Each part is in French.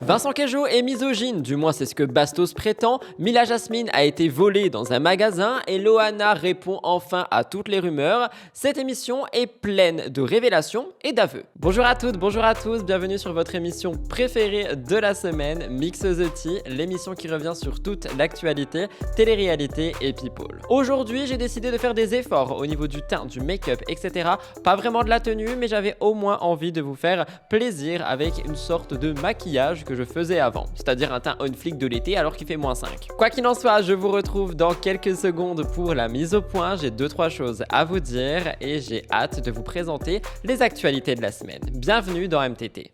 Vincent Cageot est misogyne, du moins c'est ce que Bastos prétend. Mila Jasmine a été volée dans un magasin et Loana répond enfin à toutes les rumeurs. Cette émission est pleine de révélations et d'aveux. Bonjour à toutes, bonjour à tous, bienvenue sur votre émission préférée de la semaine, Mix the Tea, l'émission qui revient sur toute l'actualité, télé-réalité et people. Aujourd'hui, j'ai décidé de faire des efforts au niveau du teint, du make-up, etc. Pas vraiment de la tenue, mais j'avais au moins envie de vous faire plaisir avec une sorte de maquillage que je faisais avant, c'est-à-dire un teint on flic de l'été alors qu'il fait -5. Quoi qu'il en soit, je vous retrouve dans quelques secondes pour la mise au point. J'ai 2-3 choses à vous dire et j'ai hâte de vous présenter les actualités de la semaine. Bienvenue dans MTT.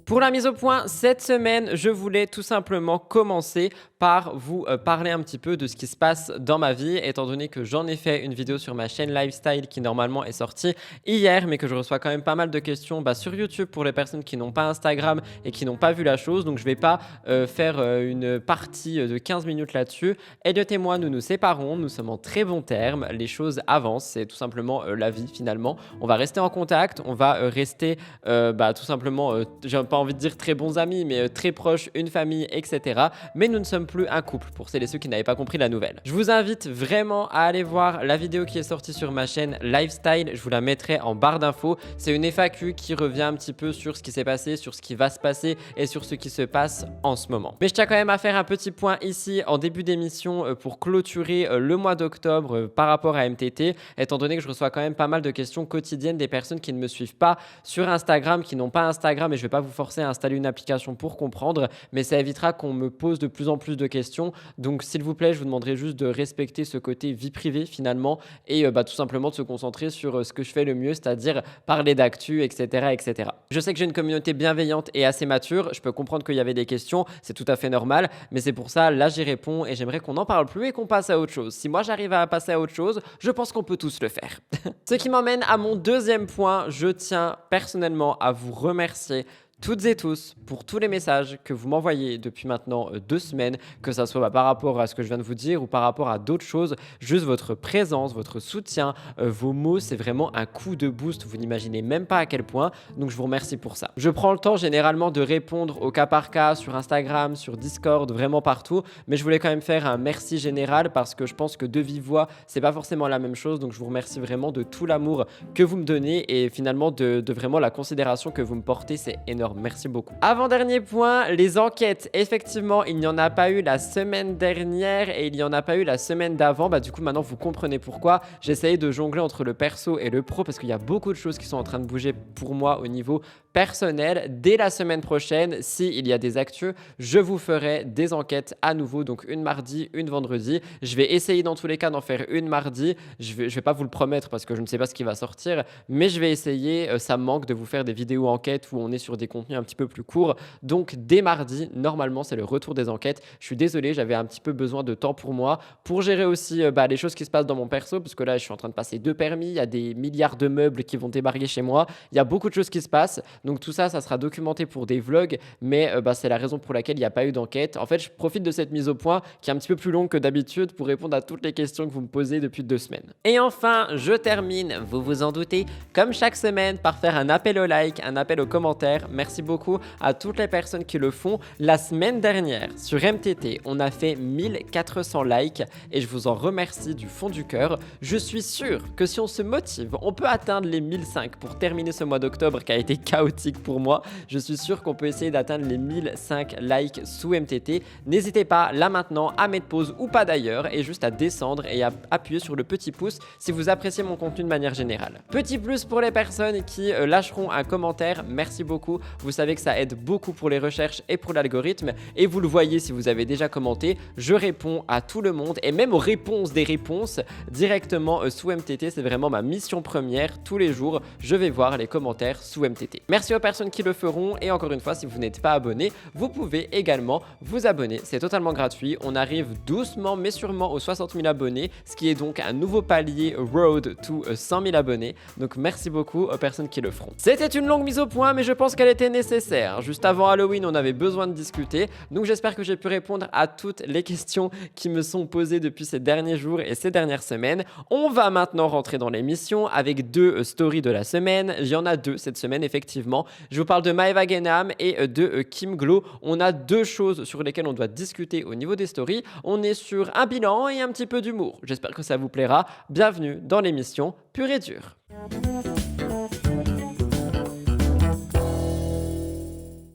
Pour la mise au point, cette semaine, je voulais tout simplement commencer par vous parler un petit peu de ce qui se passe dans ma vie, étant donné que j'en ai fait une vidéo sur ma chaîne Lifestyle qui normalement est sortie hier, mais que je reçois quand même pas mal de questions sur YouTube pour les personnes qui n'ont pas Instagram et qui n'ont pas vu la chose. Donc je vais pas faire une partie de 15 minutes là-dessus. Elliot et moi, nous nous séparons, nous sommes en très bons termes, les choses avancent, c'est tout simplement la vie finalement. On va rester en contact, on va rester tout simplement, j'ai pas envie de dire très bons amis, mais très proches, une famille, etc. Mais nous ne sommes plus un couple, pour celles et ceux qui n'avaient pas compris la nouvelle. Je vous invite vraiment à aller voir la vidéo qui est sortie sur ma chaîne Lifestyle, je vous la mettrai en barre d'infos. C'est une FAQ qui revient un petit peu sur ce qui s'est passé, sur ce qui va se passer et sur ce qui se passe en ce moment. Mais je tiens quand même à faire un petit point ici en début d'émission pour clôturer le mois d'octobre par rapport à MTT, étant donné que je reçois quand même pas mal de questions quotidiennes des personnes qui ne me suivent pas sur Instagram, qui n'ont pas Instagram, et je vais pas vous forcer à installer une application pour comprendre, mais ça évitera qu'on me pose de plus en plus de questions. Donc s'il vous plaît, je vous demanderai juste de respecter ce côté vie privée finalement et tout simplement de se concentrer sur ce que je fais le mieux, c'est-à-dire parler d'actu, etc., etc. Je sais que j'ai une communauté bienveillante et assez mature, je peux comprendre qu'il y avait des questions, c'est tout à fait normal, mais c'est pour ça, là j'y réponds et j'aimerais qu'on n'en parle plus et qu'on passe à autre chose. Si moi j'arrive à passer à autre chose, je pense qu'on peut tous le faire. Ce qui m'emmène à mon deuxième point, je tiens personnellement à vous remercier toutes et tous pour tous les messages que vous m'envoyez depuis maintenant 2 semaines, que ça soit par rapport à ce que je viens de vous dire ou par rapport à d'autres choses. Juste votre présence, votre soutien, vos mots, c'est vraiment un coup de boost. Vous n'imaginez même pas à quel point. Donc je vous remercie pour ça. Je prends le temps généralement de répondre au cas par cas sur Instagram, sur Discord, vraiment partout. Mais je voulais quand même faire un merci général parce que je pense que de vive voix, c'est pas forcément la même chose. Donc je vous remercie vraiment de tout l'amour que vous me donnez et finalement de vraiment la considération que vous me portez. C'est énorme. Merci beaucoup. Avant-dernier point, les enquêtes. Effectivement, il n'y en a pas eu la semaine dernière et il n'y en a pas eu la semaine d'avant. Du coup, maintenant, vous comprenez pourquoi. J'essayais de jongler entre le perso et le pro parce qu'il y a beaucoup de choses qui sont en train de bouger pour moi au niveau personnel. Dès la semaine prochaine, s'il y a des actus, je vous ferai des enquêtes à nouveau. Donc, une mardi, une vendredi. Je vais essayer dans tous les cas d'en faire une mardi. Je vais pas vous le promettre parce que je ne sais pas ce qui va sortir, mais je vais essayer. Ça me manque de vous faire des vidéos enquêtes où on est sur des contenus un petit peu plus courts. Donc, dès mardi, normalement, c'est le retour des enquêtes. Je suis désolé, j'avais un petit peu besoin de temps pour moi, pour gérer aussi les choses qui se passent dans mon perso, parce que là, je suis en train de passer 2 permis. Il y a des milliards de meubles qui vont débarquer chez moi. Il y a beaucoup de choses qui se passent. Donc, tout ça, ça sera documenté pour des vlogs, mais c'est la raison pour laquelle il n'y a pas eu d'enquête. En fait, je profite de cette mise au point qui est un petit peu plus longue que d'habitude pour répondre à toutes les questions que vous me posez depuis 2 semaines. Et enfin, je termine, vous vous en doutez, comme chaque semaine, par faire un appel au like, un appel aux commentaires. Merci beaucoup à toutes les personnes qui le font. La semaine dernière, sur MTT, on a fait 1400 likes et je vous en remercie du fond du cœur. Je suis sûr que si on se motive, on peut atteindre les 1005 pour terminer ce mois d'octobre qui a été chaotique pour moi. Je suis sûr qu'on peut essayer d'atteindre les 1005 likes sous MTT. N'hésitez pas, là maintenant, à mettre pause ou pas d'ailleurs et juste à descendre et à appuyer sur le petit pouce si vous appréciez mon contenu de manière générale. Petit plus pour les personnes qui lâcheront un commentaire, merci beaucoup. Vous savez que ça aide beaucoup pour les recherches et pour l'algorithme et vous le voyez si vous avez déjà commenté, je réponds à tout le monde et même aux réponses des réponses directement sous MTT. C'est vraiment ma mission première. Tous les jours, je vais voir les commentaires sous MTT. Merci Merci aux personnes qui le feront et encore une fois, si vous n'êtes pas abonné, vous pouvez également vous abonner. C'est totalement gratuit. On arrive doucement mais sûrement aux 60 000 abonnés, ce qui est donc un nouveau palier road to 100 000 abonnés. Donc merci beaucoup aux personnes qui le feront. C'était une longue mise au point, mais je pense qu'elle était nécessaire. Juste avant Halloween, on avait besoin de discuter. Donc j'espère que j'ai pu répondre à toutes les questions qui me sont posées depuis ces derniers jours et ces dernières semaines. On va maintenant rentrer dans l'émission avec deux stories de la semaine. Il y en a deux cette semaine, effectivement. Je vous parle de Maeva Genam et de Kim Glow. On a deux choses sur lesquelles on doit discuter au niveau des stories. On est sur un bilan et un petit peu d'humour. J'espère que ça vous plaira. Bienvenue dans l'émission Pure et Dure.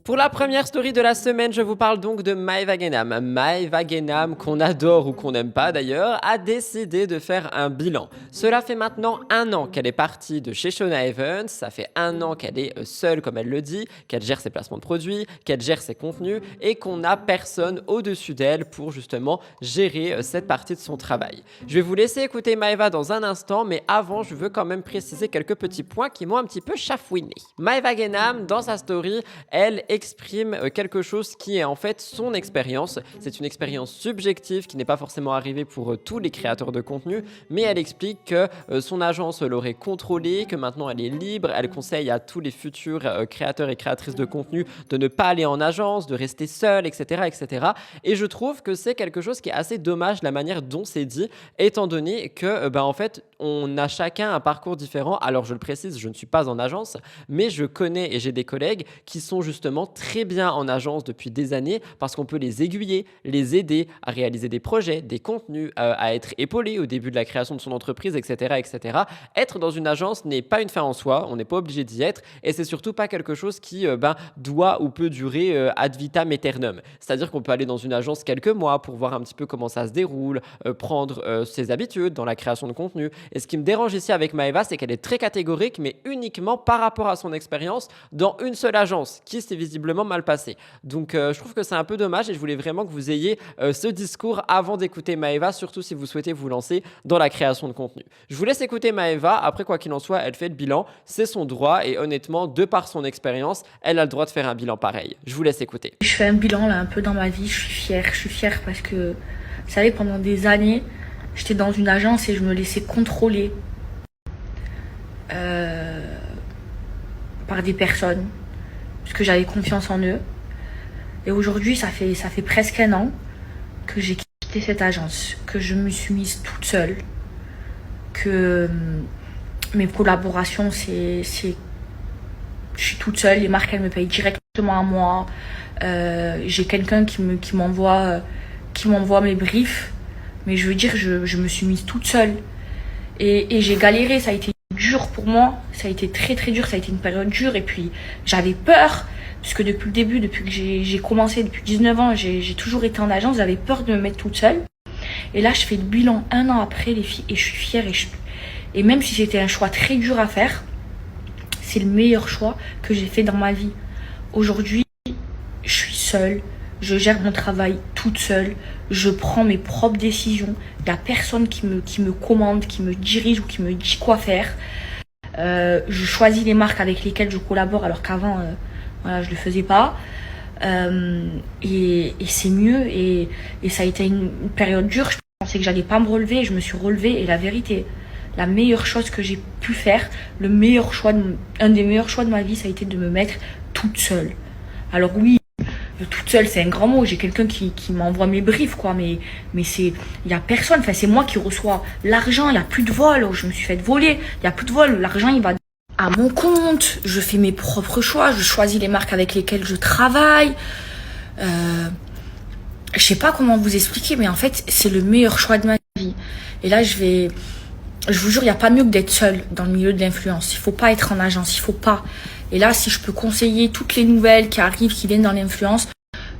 Pour la première story de la semaine, je vous parle donc de Maeva Genam. Maeva Genam, qu'on adore ou qu'on n'aime pas d'ailleurs, a décidé de faire un bilan. Cela fait maintenant 1 an qu'elle est partie de chez Shona Evans, ça fait 1 an qu'elle est seule comme elle le dit, qu'elle gère ses placements de produits, qu'elle gère ses contenus et qu'on n'a personne au-dessus d'elle pour justement gérer cette partie de son travail. Je vais vous laisser écouter Maeva dans un instant, mais avant, je veux quand même préciser quelques petits points qui m'ont un petit peu chafouiné. Maeva Genam, dans sa story, elle exprime quelque chose qui est en fait son expérience. C'est une expérience subjective qui n'est pas forcément arrivée pour tous les créateurs de contenu, mais elle explique que son agence l'aurait contrôlée, que maintenant elle est libre. Elle conseille à tous les futurs créateurs et créatrices de contenu de ne pas aller en agence, de rester seul, etc., etc. Et je trouve que c'est quelque chose qui est assez dommage la manière dont c'est dit, étant donné que en fait on a chacun un parcours différent. Alors je le précise, je ne suis pas en agence, mais je connais et j'ai des collègues qui sont justement très bien en agence depuis des années parce qu'on peut les aiguiller, les aider à réaliser des projets, des contenus, à être épaulés au début de la création de son entreprise, etc., etc. Être dans une agence n'est pas une fin en soi, on n'est pas obligé d'y être et c'est surtout pas quelque chose qui doit ou peut durer ad vitam aeternum. C'est-à-dire qu'on peut aller dans une agence quelques mois pour voir un petit peu comment ça se déroule, prendre ses habitudes dans la création de contenu. Et ce qui me dérange ici avec Maeva, c'est qu'elle est très catégorique, mais uniquement par rapport à son expérience dans une seule agence, qui s'est visiblement mal passée. Donc je trouve que c'est un peu dommage et je voulais vraiment que vous ayez ce discours avant d'écouter Maeva, surtout si vous souhaitez vous lancer dans la création de contenu. Je vous laisse écouter Maeva. Après, quoi qu'il en soit, elle fait le bilan, c'est son droit et honnêtement, de par son expérience, elle a le droit de faire un bilan pareil. Je vous laisse écouter. Je fais un bilan là un peu dans ma vie, je suis fière parce que, vous savez, pendant des années, j'étais dans une agence et je me laissais contrôler par des personnes parce que j'avais confiance en eux. Et aujourd'hui, ça fait presque 1 an que j'ai quitté cette agence, que je me suis mise toute seule, que mes collaborations, je suis toute seule, les marques, elles me payent directement à moi. J'ai quelqu'un qui m'envoie mes briefs. Mais je veux dire, je me suis mise toute seule. Et j'ai galéré, ça a été dur pour moi. Ça a été très très dur, ça a été une période dure. Et puis j'avais peur, puisque depuis le début, depuis que j'ai commencé, depuis 19 ans, j'ai toujours été en agence, j'avais peur de me mettre toute seule. Et là, je fais le bilan 1 an après, les filles, et je suis fière. Et même si c'était un choix très dur à faire, c'est le meilleur choix que j'ai fait dans ma vie. Aujourd'hui, je suis seule. Je gère mon travail toute seule, je prends mes propres décisions, il n'y a personne qui me commande, qui me dirige ou qui me dit quoi faire. Je choisis les marques avec lesquelles je collabore alors qu'avant, voilà, je ne le faisais pas. Et c'est mieux et ça a été une période dure, je pensais que j'allais pas me relever, je me suis relevée et la vérité, la meilleure chose que j'ai pu faire, un des meilleurs choix de ma vie, ça a été de me mettre toute seule. Alors oui, toute seule, c'est un grand mot. J'ai quelqu'un qui m'envoie mes briefs, quoi. Mais il y a personne. Enfin, c'est moi qui reçois l'argent. Il y a plus de vol. Je me suis fait voler. Il y a plus de vol. L'argent, il va à mon compte. Je fais mes propres choix. Je choisis les marques avec lesquelles je travaille. Je sais pas comment vous expliquer, mais en fait, c'est le meilleur choix de ma vie. Et là, je vous jure, il n'y a pas mieux que d'être seule dans le milieu de l'influence. Il faut pas être en agence. Il faut pas. Et là, si je peux conseiller toutes les nouvelles qui arrivent, qui viennent dans l'influence,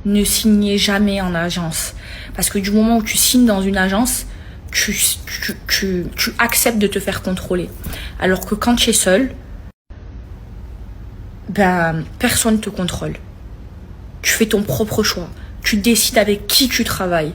ne signez jamais en agence. Parce que du moment où tu signes dans une agence, tu acceptes de te faire contrôler. Alors que quand tu es seul, personne ne te contrôle. Tu fais ton propre choix. Tu décides avec qui tu travailles.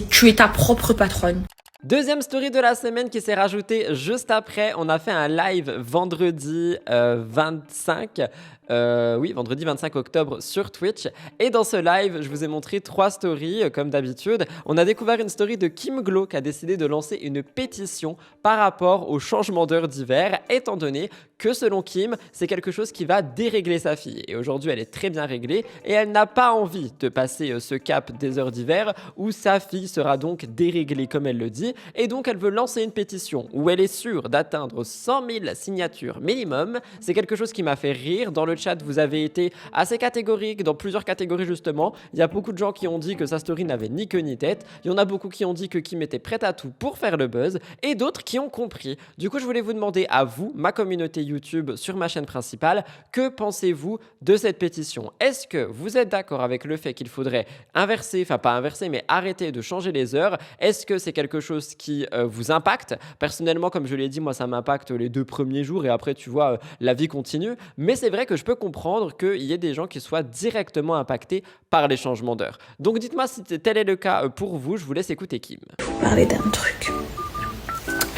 Tu es ta propre patronne. Deuxième story de la semaine qui s'est rajoutée juste après, on a fait un live vendredi 25. Vendredi 25 octobre sur Twitch. Et dans ce live, je vous ai montré 3 stories, comme d'habitude. On a découvert une story de Kim Glow qui a décidé de lancer une pétition par rapport au changement d'heure d'hiver, étant donné que selon Kim, c'est quelque chose qui va dérégler sa fille. Et aujourd'hui, elle est très bien réglée et elle n'a pas envie de passer ce cap des heures d'hiver où sa fille sera donc déréglée comme elle le dit. Et donc, elle veut lancer une pétition où elle est sûre d'atteindre 100 000 signatures minimum. C'est quelque chose qui m'a fait rire. Dans le chat, vous avez été assez catégorique, dans plusieurs catégories justement. Il y a beaucoup de gens qui ont dit que sa story n'avait ni queue ni tête. Il y en a beaucoup qui ont dit que Kim était prête à tout pour faire le buzz. Et d'autres qui ont compris. Du coup, je voulais vous demander à vous, ma communauté YouTube sur ma chaîne principale, que pensez-vous de cette pétition? Est-ce que vous êtes d'accord avec le fait qu'il faudrait inverser, enfin pas inverser, mais arrêter de changer les heures? Est-ce que c'est quelque chose qui vous impacte? Personnellement, comme je l'ai dit, moi ça m'impacte les 2 premiers jours et après tu vois, la vie continue. Mais c'est vrai que je peux comprendre qu'il y ait des gens qui soient directement impactés par les changements d'heure. Donc dites-moi si tel est le cas pour vous, je vous laisse écouter Kim. Je vais vous parler d'un truc.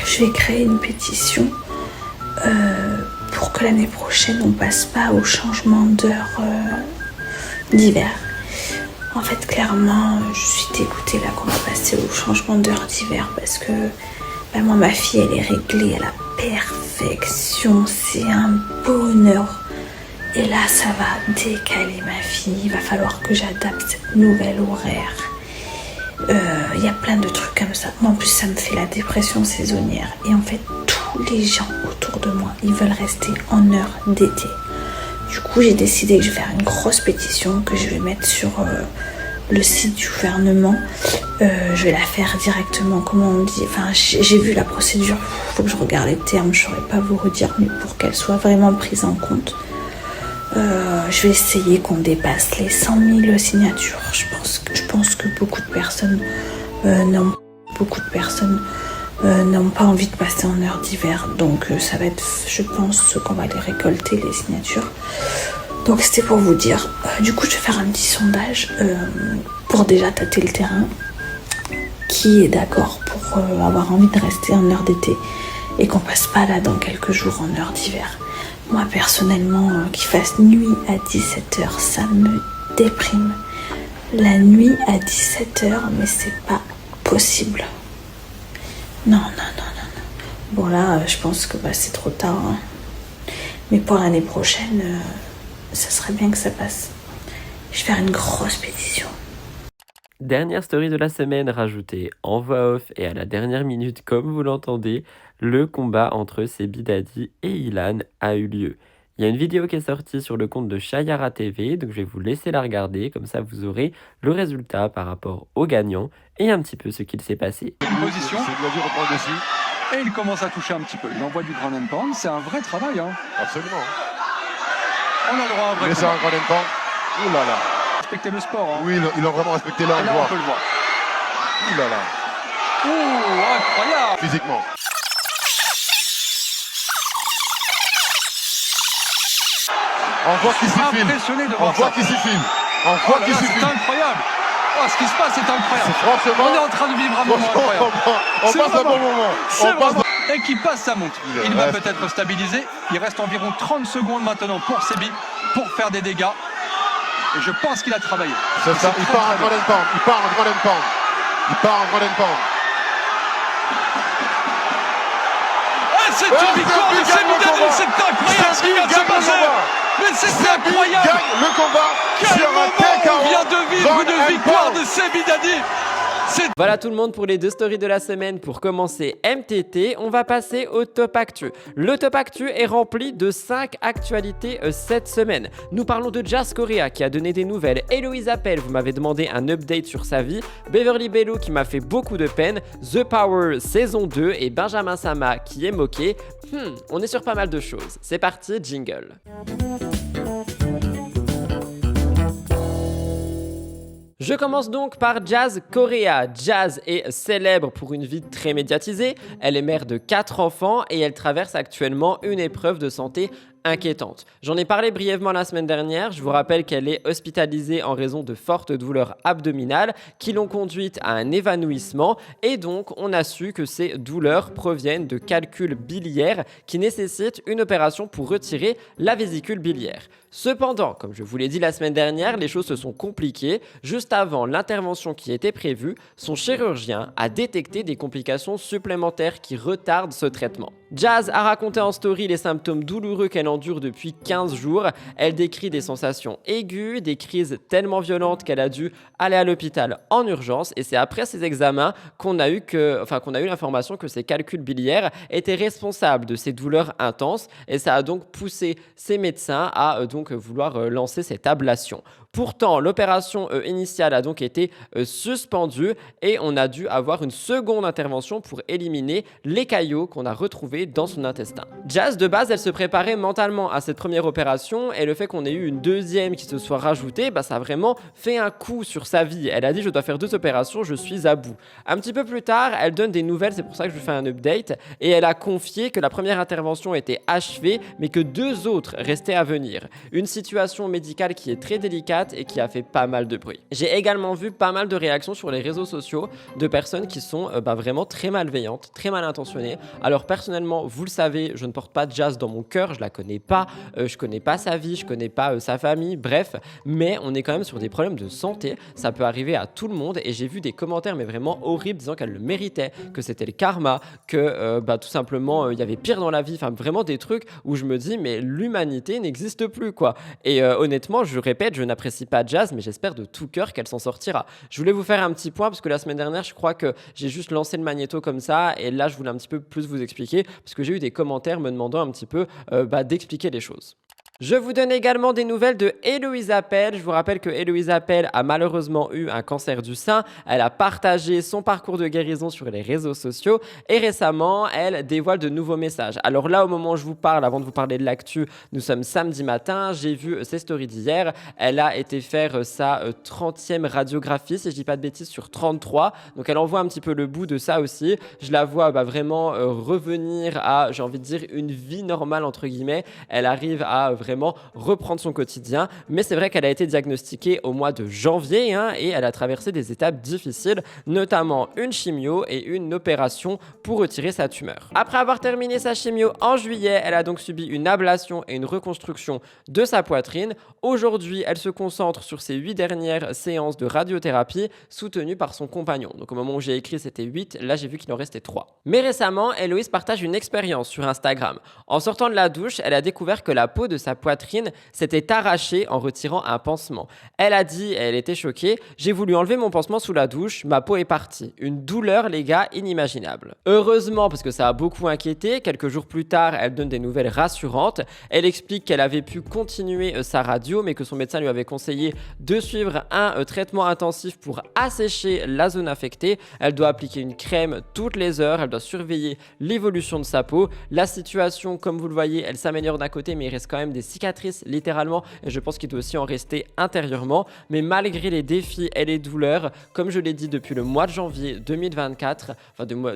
Je vais créer une pétition pour que l'année prochaine on passe pas au changement d'heure d'hiver. En fait, clairement, je suis dégoûtée là qu'on va passer au changement d'heure d'hiver parce que moi, ma fille, elle est réglée à la perfection. C'est un bonheur. Et là, ça va décaler ma fille. Il va falloir que j'adapte cette nouvelle horaire. Il y a plein de trucs comme ça. Moi, en plus, ça me fait la dépression saisonnière. Et en fait, tous les gens autour de moi, ils veulent rester en heure d'été. Du coup, j'ai décidé que je vais faire une grosse pétition que je vais mettre sur le site du gouvernement. Je vais la faire directement, comment on dit. Enfin, j'ai vu la procédure. Il faut que je regarde les termes. Je ne saurais pas vous redire, mais pour qu'elle soit vraiment prise en compte. Je vais essayer qu'on dépasse les 100 000 signatures. Je pense que beaucoup de personnes n'ont pas envie de passer en heure d'hiver. Donc ça va être, je pense, qu'on va les récolter, les signatures. Donc c'était pour vous dire. Du coup, je vais faire un petit sondage pour déjà tâter le terrain. Qui est d'accord pour avoir envie de rester en heure d'été et qu'on passe pas là dans quelques jours en heure d'hiver. Moi, personnellement, qu'il fasse nuit à 17h, ça me déprime. La nuit à 17h, mais c'est pas possible. Non. Bon, là, je pense que c'est trop tard. Hein. Mais pour l'année prochaine, ça serait bien que ça passe. Je vais faire une grosse pétition. Dernière story de la semaine rajoutée en voix off et à la dernière minute, comme vous l'entendez, le combat entre Sebi Dadi et Ilan a eu lieu. Il y a une vidéo qui est sortie sur le compte de Chayara TV, donc je vais vous laisser la regarder, comme ça vous aurez le résultat par rapport au gagnant et un petit peu ce qu'il s'est passé. Une position, Sebi reprend le dessus et il commence à toucher un petit peu. Il envoie du ground and pound, c'est un vrai travail. Hein. Absolument. On a le droit à un vrai Mais c'est un ground and pound. Ouh là là. Respecter le sport. Hein. Oui, ils ont vraiment respecté là, on peut le voir. Ouh là là. Ouh, incroyable. Physiquement. On voit qu'il s'y filme. On voit qu'il s'y filme. C'est incroyable. Oh, ce qui se passe, c'est incroyable. On est en train de vivre un moment incroyable. On passe un bon moment. Et qui passe, ça monte. Il va peut-être stabiliser. Il reste environ 30 secondes maintenant pour Sebi pour faire des dégâts. Et je pense qu'il a travaillé. C'est ça, il part en ground and pound. Il part en ground and pound. C'est une victoire de Sebi Dadi. C'est incroyable ce qui vient de se passer. Mais c'est incroyable. Gagne le combat. Quel moment on vient de vivre une victoire de Sebi Dadi. Voilà tout le monde pour les 2 stories de la semaine. Pour commencer MTT, on va passer au top actu. Le top actu est rempli de 5 actualités cette semaine. Nous parlons de Jazz Correa qui a donné des nouvelles, Héloïse Appel, vous m'avez demandé un update sur sa vie, Beverly Bello qui m'a fait beaucoup de peine, The Power saison 2 et Benjamin Sama qui est moqué. On est sur pas mal de choses. C'est parti, jingle. Je commence donc par Jazz Correa. Jazz est célèbre pour une vie très médiatisée. Elle est mère de 4 enfants et elle traverse actuellement une épreuve de santé inquiétante. J'en ai parlé brièvement la semaine dernière, je vous rappelle qu'elle est hospitalisée en raison de fortes douleurs abdominales qui l'ont conduite à un évanouissement et donc on a su que ces douleurs proviennent de calculs biliaires qui nécessitent une opération pour retirer la vésicule biliaire. Cependant, comme je vous l'ai dit la semaine dernière, les choses se sont compliquées. Juste avant l'intervention qui était prévue, son chirurgien a détecté des complications supplémentaires qui retardent ce traitement. Jazz a raconté en story les symptômes douloureux qu'elle endure depuis 15 jours. Elle décrit des sensations aiguës, des crises tellement violentes qu'elle a dû aller à l'hôpital en urgence et c'est après ces examens qu'on a eu l'information que ses calculs biliaires étaient responsables de ces douleurs intenses et ça a donc poussé ses médecins à vouloir lancer cette ablation. Pourtant, l'opération initiale a donc été suspendue et on a dû avoir une seconde intervention pour éliminer les caillots qu'on a retrouvés dans son intestin. Jazz, de base, elle se préparait mentalement à cette première opération et le fait qu'on ait eu une deuxième qui se soit rajoutée, ça a vraiment fait un coup sur sa vie. Elle a dit « je dois faire 2 opérations, je suis à bout ». Un petit peu plus tard, elle donne des nouvelles, c'est pour ça que je fais un update, et elle a confié que la première intervention était achevée mais que 2 autres restaient à venir. Une situation médicale qui est très délicate et qui a fait pas mal de bruit. J'ai également vu pas mal de réactions sur les réseaux sociaux de personnes qui sont vraiment très malveillantes, très mal intentionnées. Alors personnellement, vous le savez, je ne porte pas Jazz dans mon cœur, je la connais pas, je connais pas sa vie, je connais pas sa famille, bref, mais on est quand même sur des problèmes de santé, ça peut arriver à tout le monde et j'ai vu des commentaires mais vraiment horribles disant qu'elle le méritait, que c'était le karma, que tout simplement il y avait pire dans la vie, enfin vraiment des trucs où je me dis mais l'humanité n'existe plus quoi. Et honnêtement, je répète, je n'apprécie pas Jazz, mais j'espère de tout cœur qu'elle s'en sortira. Je voulais vous faire un petit point parce que la semaine dernière, je crois que j'ai juste lancé le magnéto comme ça et là, je voulais un petit peu plus vous expliquer parce que j'ai eu des commentaires me demandant un petit peu d'expliquer les choses. Je vous donne également des nouvelles de Héloïse Appel. Je vous rappelle que Héloïse Appel a malheureusement eu un cancer du sein. Elle a partagé son parcours de guérison sur les réseaux sociaux et récemment, elle dévoile de nouveaux messages. Alors là, au moment où je vous parle, avant de vous parler de l'actu, nous sommes samedi matin. J'ai vu ses stories d'hier. Elle a été faire sa 30e radiographie, si je dis pas de bêtises, sur 33. Donc elle envoie un petit peu le bout de ça aussi. Je la vois vraiment revenir à, j'ai envie de dire, une vie normale entre guillemets. Elle arrive à vraiment reprendre son quotidien, mais c'est vrai qu'elle a été diagnostiquée au mois de janvier et elle a traversé des étapes difficiles, notamment une chimio et une opération pour retirer sa tumeur. Après avoir terminé sa chimio en juillet, elle a donc subi une ablation et une reconstruction de sa poitrine. Aujourd'hui, elle se concentre sur ses 8 dernières séances de radiothérapie soutenues par son compagnon. Donc au moment où j'ai écrit, c'était 8, là j'ai vu qu'il en restait 3. Mais récemment, Héloïse partage une expérience sur Instagram. En sortant de la douche, elle a découvert que la peau de sa poitrine s'était arrachée en retirant un pansement. Elle a dit, elle était choquée, « J'ai voulu enlever mon pansement sous la douche, ma peau est partie. Une douleur, les gars, inimaginable. » Heureusement, parce que ça a beaucoup inquiété, quelques jours plus tard, elle donne des nouvelles rassurantes. Elle explique qu'elle avait pu continuer sa radio, mais que son médecin lui avait conseillé de suivre un traitement intensif pour assécher la zone affectée. Elle doit appliquer une crème toutes les heures, elle doit surveiller l'évolution de sa peau. La situation, comme vous le voyez, elle s'améliore d'un côté, mais il reste quand même des cicatrices littéralement et je pense qu'il doit aussi en rester intérieurement, mais malgré les défis et les douleurs, comme je l'ai dit depuis le mois de janvier 2024,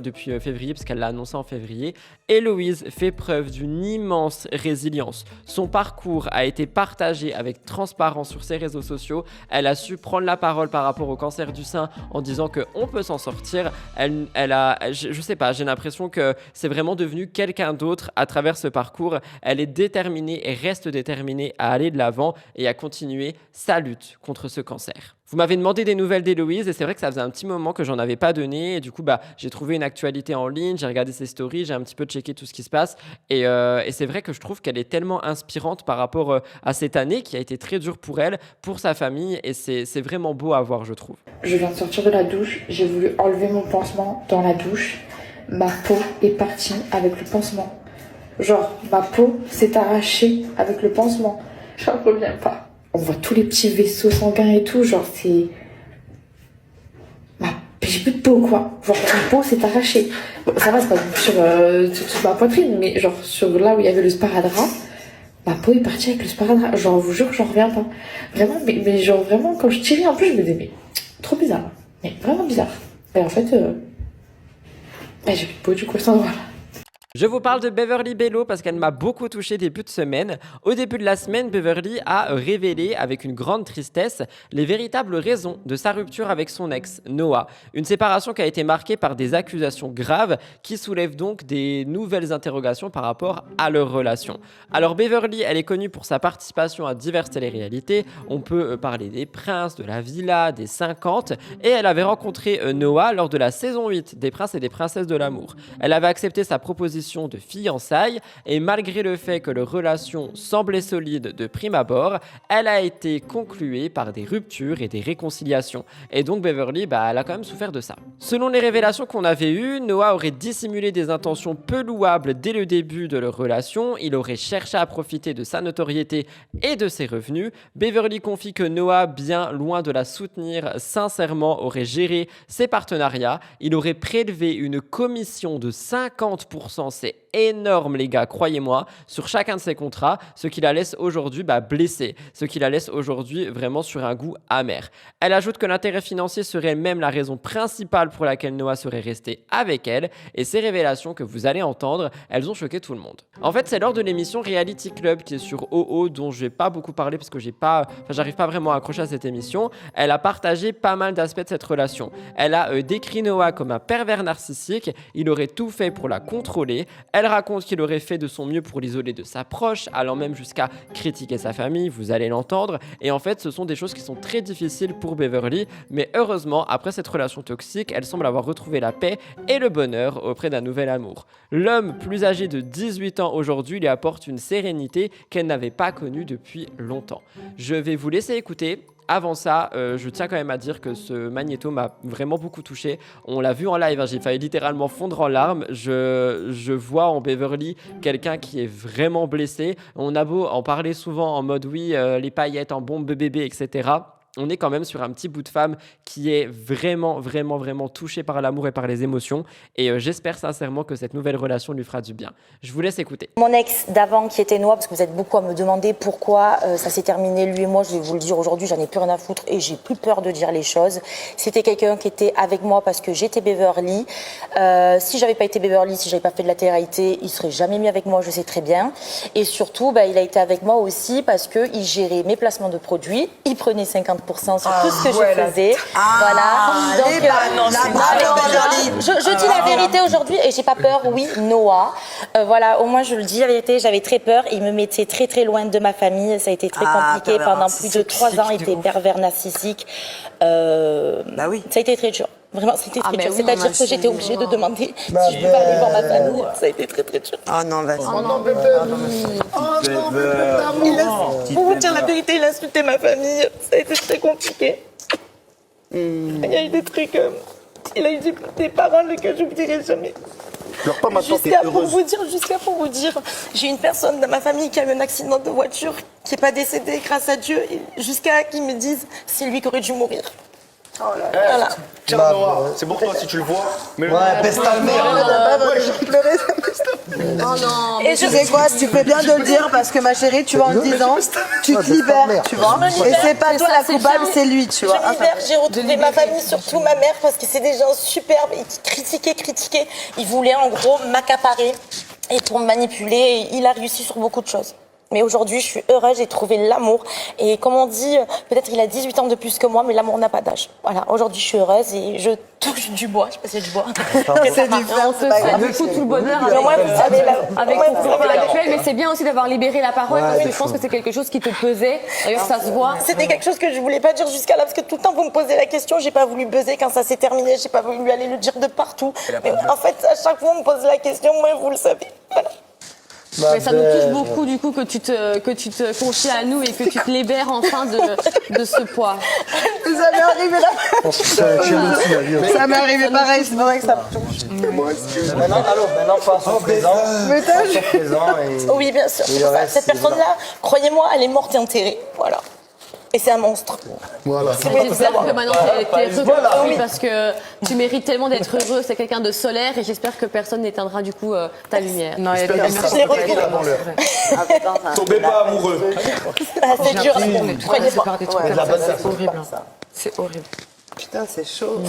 depuis février parce qu'elle l'a annoncé en février, Héloïse fait preuve d'une immense résilience. Son parcours a été partagé avec transparence sur ses réseaux sociaux, elle a su prendre la parole par rapport au cancer du sein en disant qu'on peut s'en sortir, je sais pas, j'ai l'impression que c'est vraiment devenu quelqu'un d'autre à travers ce parcours, elle est déterminée et reste déterminée à aller de l'avant et à continuer sa lutte contre ce cancer. Vous m'avez demandé des nouvelles d'Héloïse et c'est vrai que ça faisait un petit moment que j'en avais pas donné et du coup j'ai trouvé une actualité en ligne, j'ai regardé ses stories, j'ai un petit peu checké tout ce qui se passe et c'est vrai que je trouve qu'elle est tellement inspirante par rapport à cette année qui a été très dure pour elle, pour sa famille et c'est vraiment beau à voir je trouve. Je viens de sortir de la douche, j'ai voulu enlever mon pansement dans la douche, ma peau est partie avec le pansement. Genre, ma peau s'est arrachée avec le pansement. J'en reviens pas. On voit tous les petits vaisseaux sanguins et tout. Genre, c'est... J'ai plus de peau, quoi. Genre, ma peau s'est arrachée. Bon, ça va, c'est pas sur ma poitrine, mais genre, sur là où il y avait le sparadrap, ma peau est partie avec le sparadrap. Genre, je vous jure que j'en reviens pas. Vraiment, mais genre, vraiment, quand je tirais un peu, je me disais, mais trop bizarre. Mais vraiment bizarre. Et en fait, j'ai plus de peau, du coup, à cet endroit-là. Je vous parle de Beverly Bello parce qu'elle m'a beaucoup touché début de semaine. Au début de la semaine, Beverly a révélé avec une grande tristesse les véritables raisons de sa rupture avec son ex, Noah. Une séparation qui a été marquée par des accusations graves qui soulèvent donc des nouvelles interrogations par rapport à leur relation. Alors Beverly, elle est connue pour sa participation à diverses téléréalités. On peut parler des Princes, de la Villa, des 50. Et elle avait rencontré Noah lors de la saison 8 des Princes et des Princesses de l'amour. Elle avait accepté sa proposition de fiançailles et malgré le fait que leur relation semblait solide de prime abord, elle a été concluée par des ruptures et des réconciliations. Et donc Beverly, elle a quand même souffert de ça. Selon les révélations qu'on avait eues, Noah aurait dissimulé des intentions peu louables dès le début de leur relation, il aurait cherché à profiter de sa notoriété et de ses revenus. Beverly confie que Noah, bien loin de la soutenir sincèrement, aurait géré ses partenariats, il aurait prélevé une commission de 50%, c'est énorme les gars, croyez-moi, sur chacun de ses contrats, ce qui la laisse aujourd'hui blessée, ce qui la laisse aujourd'hui vraiment sur un goût amer. Elle ajoute que l'intérêt financier serait même la raison principale pour laquelle Noah serait resté avec elle, et ces révélations que vous allez entendre, elles ont choqué tout le monde. En fait, c'est lors de l'émission Reality Club qui est sur OO, dont je vais pas beaucoup parler parce que j'arrive pas vraiment à accrocher à cette émission. Elle a partagé pas mal d'aspects de cette relation. Elle a décrit Noah comme un pervers narcissique, il aurait tout fait pour la contrôler. Elle raconte qu'il aurait fait de son mieux pour l'isoler de sa proche, allant même jusqu'à critiquer sa famille, vous allez l'entendre. Et en fait, ce sont des choses qui sont très difficiles pour Beverly, mais heureusement, après cette relation toxique, elle semble avoir retrouvé la paix et le bonheur auprès d'un nouvel amour. L'homme plus âgé de 18 ans aujourd'hui lui apporte une sérénité qu'elle n'avait pas connue depuis longtemps. Je vais vous laisser écouter. Avant ça, je tiens quand même à dire que ce magnéto m'a vraiment beaucoup touché. On l'a vu en live, j'ai failli littéralement fondre en larmes. Je vois en Beverly quelqu'un qui est vraiment blessé. On a beau en parler souvent en mode oui, les paillettes en bombe bébé, etc. On est quand même sur un petit bout de femme qui est vraiment touché par l'amour et par les émotions. Et j'espère sincèrement que cette nouvelle relation lui fera du bien. Je vous laisse écouter. Mon ex d'avant qui était Noah, parce que vous êtes beaucoup à me demander pourquoi ça s'est terminé lui et moi, je vais vous le dire aujourd'hui, j'en ai plus rien à foutre et j'ai plus peur de dire les choses. C'était quelqu'un qui était avec moi parce que j'étais Beverly. Si j'avais pas été Beverly, si j'avais pas fait de la télé-réalité, il serait jamais mis avec moi, je sais très bien. Et surtout, il a été avec moi aussi parce qu'il gérait mes placements de produits, il prenait 50% sur tout ce que je faisais. Voilà. Donc, je dis la vérité aujourd'hui et j'ai pas peur, oui, Noah. Voilà, au moins je le dis la vérité, j'avais très peur. Il me mettait très loin de ma famille. Ça a été très compliqué pendant plus de 3 ans. Il était pervers narcissique. Oui. Ça a été très dur. Vraiment, c'était très dur. C'est-à-dire que j'étais obligée de demander si je pouvais aller voir ma famille. Ça a été très dur. Oh non, vas-y. Oh non, bébé. Pour vous dire la vérité, il a insulté ma famille. Ça a été très compliqué. Il y a eu des trucs. Il a eu des paroles que j'oublierai jamais. Jusqu'à pour vous dire, j'ai une personne dans ma famille qui a eu un accident de voiture, qui n'est pas décédée grâce à Dieu, jusqu'à qu'ils me disent c'est lui qui aurait dû mourir. Oh là là. Voilà. Tiens, Noah, c'est pour toi si tu le vois. Mais ouais, peste ta mère. J'ai pleuré. Oh non. Et tu sais quoi, tu fais bien de le dire parce que ma chérie, tu vois, en le disant, tu te libères, tu vois. Et c'est pas toi la coupable, c'est lui, tu vois. Je me libère, j'ai retrouvé ma famille, surtout ma mère, parce que c'est des gens superbes et qui critiquaient. Ils voulaient en gros m'accaparer et pour me manipuler. Et il a réussi sur beaucoup de choses. Mais aujourd'hui, je suis heureuse, j'ai trouvé l'amour. Et comme on dit, peut-être il a 18 ans de plus que moi, mais l'amour n'a pas d'âge. Voilà, aujourd'hui, je suis heureuse et je touche du bois. Je sais pas si c'est du bois. C'est du fer, c'est pas grave. Du coup, tout le bonheur avec ton couple actuel, mais c'est bien aussi d'avoir libéré la parole parce que je pense que c'est quelque chose qui te pesait. D'ailleurs, ça se voit. C'était quelque chose que je voulais pas dire jusqu'à là parce que tout le temps vous me posez la question, j'ai pas voulu buzzer quand ça s'est terminé, j'ai pas voulu aller le dire de partout. Mais en fait, à chaque fois on me pose la question, moi vous le savez. Voilà. Mais ça nous touche beaucoup du coup que tu te confies à nous et que tu te libères enfin de ce poids. Ça m'est arrivé là. Ça m'est arrivé pareil, c'est vrai que ça me touche. Maintenant, passe au présent. Oui, bien sûr. Cette personne-là, croyez-moi, elle est morte et enterrée. Voilà. Et c'est un monstre. Voilà. J'espère que maintenant t'es heureux parce que tu mérites tellement d'être heureux. C'est quelqu'un de solaire et j'espère que personne n'éteindra du coup ta lumière. Non, il y a des personnes tombez pas amoureux. C'est dur. C'est horrible. Putain, c'est chaud.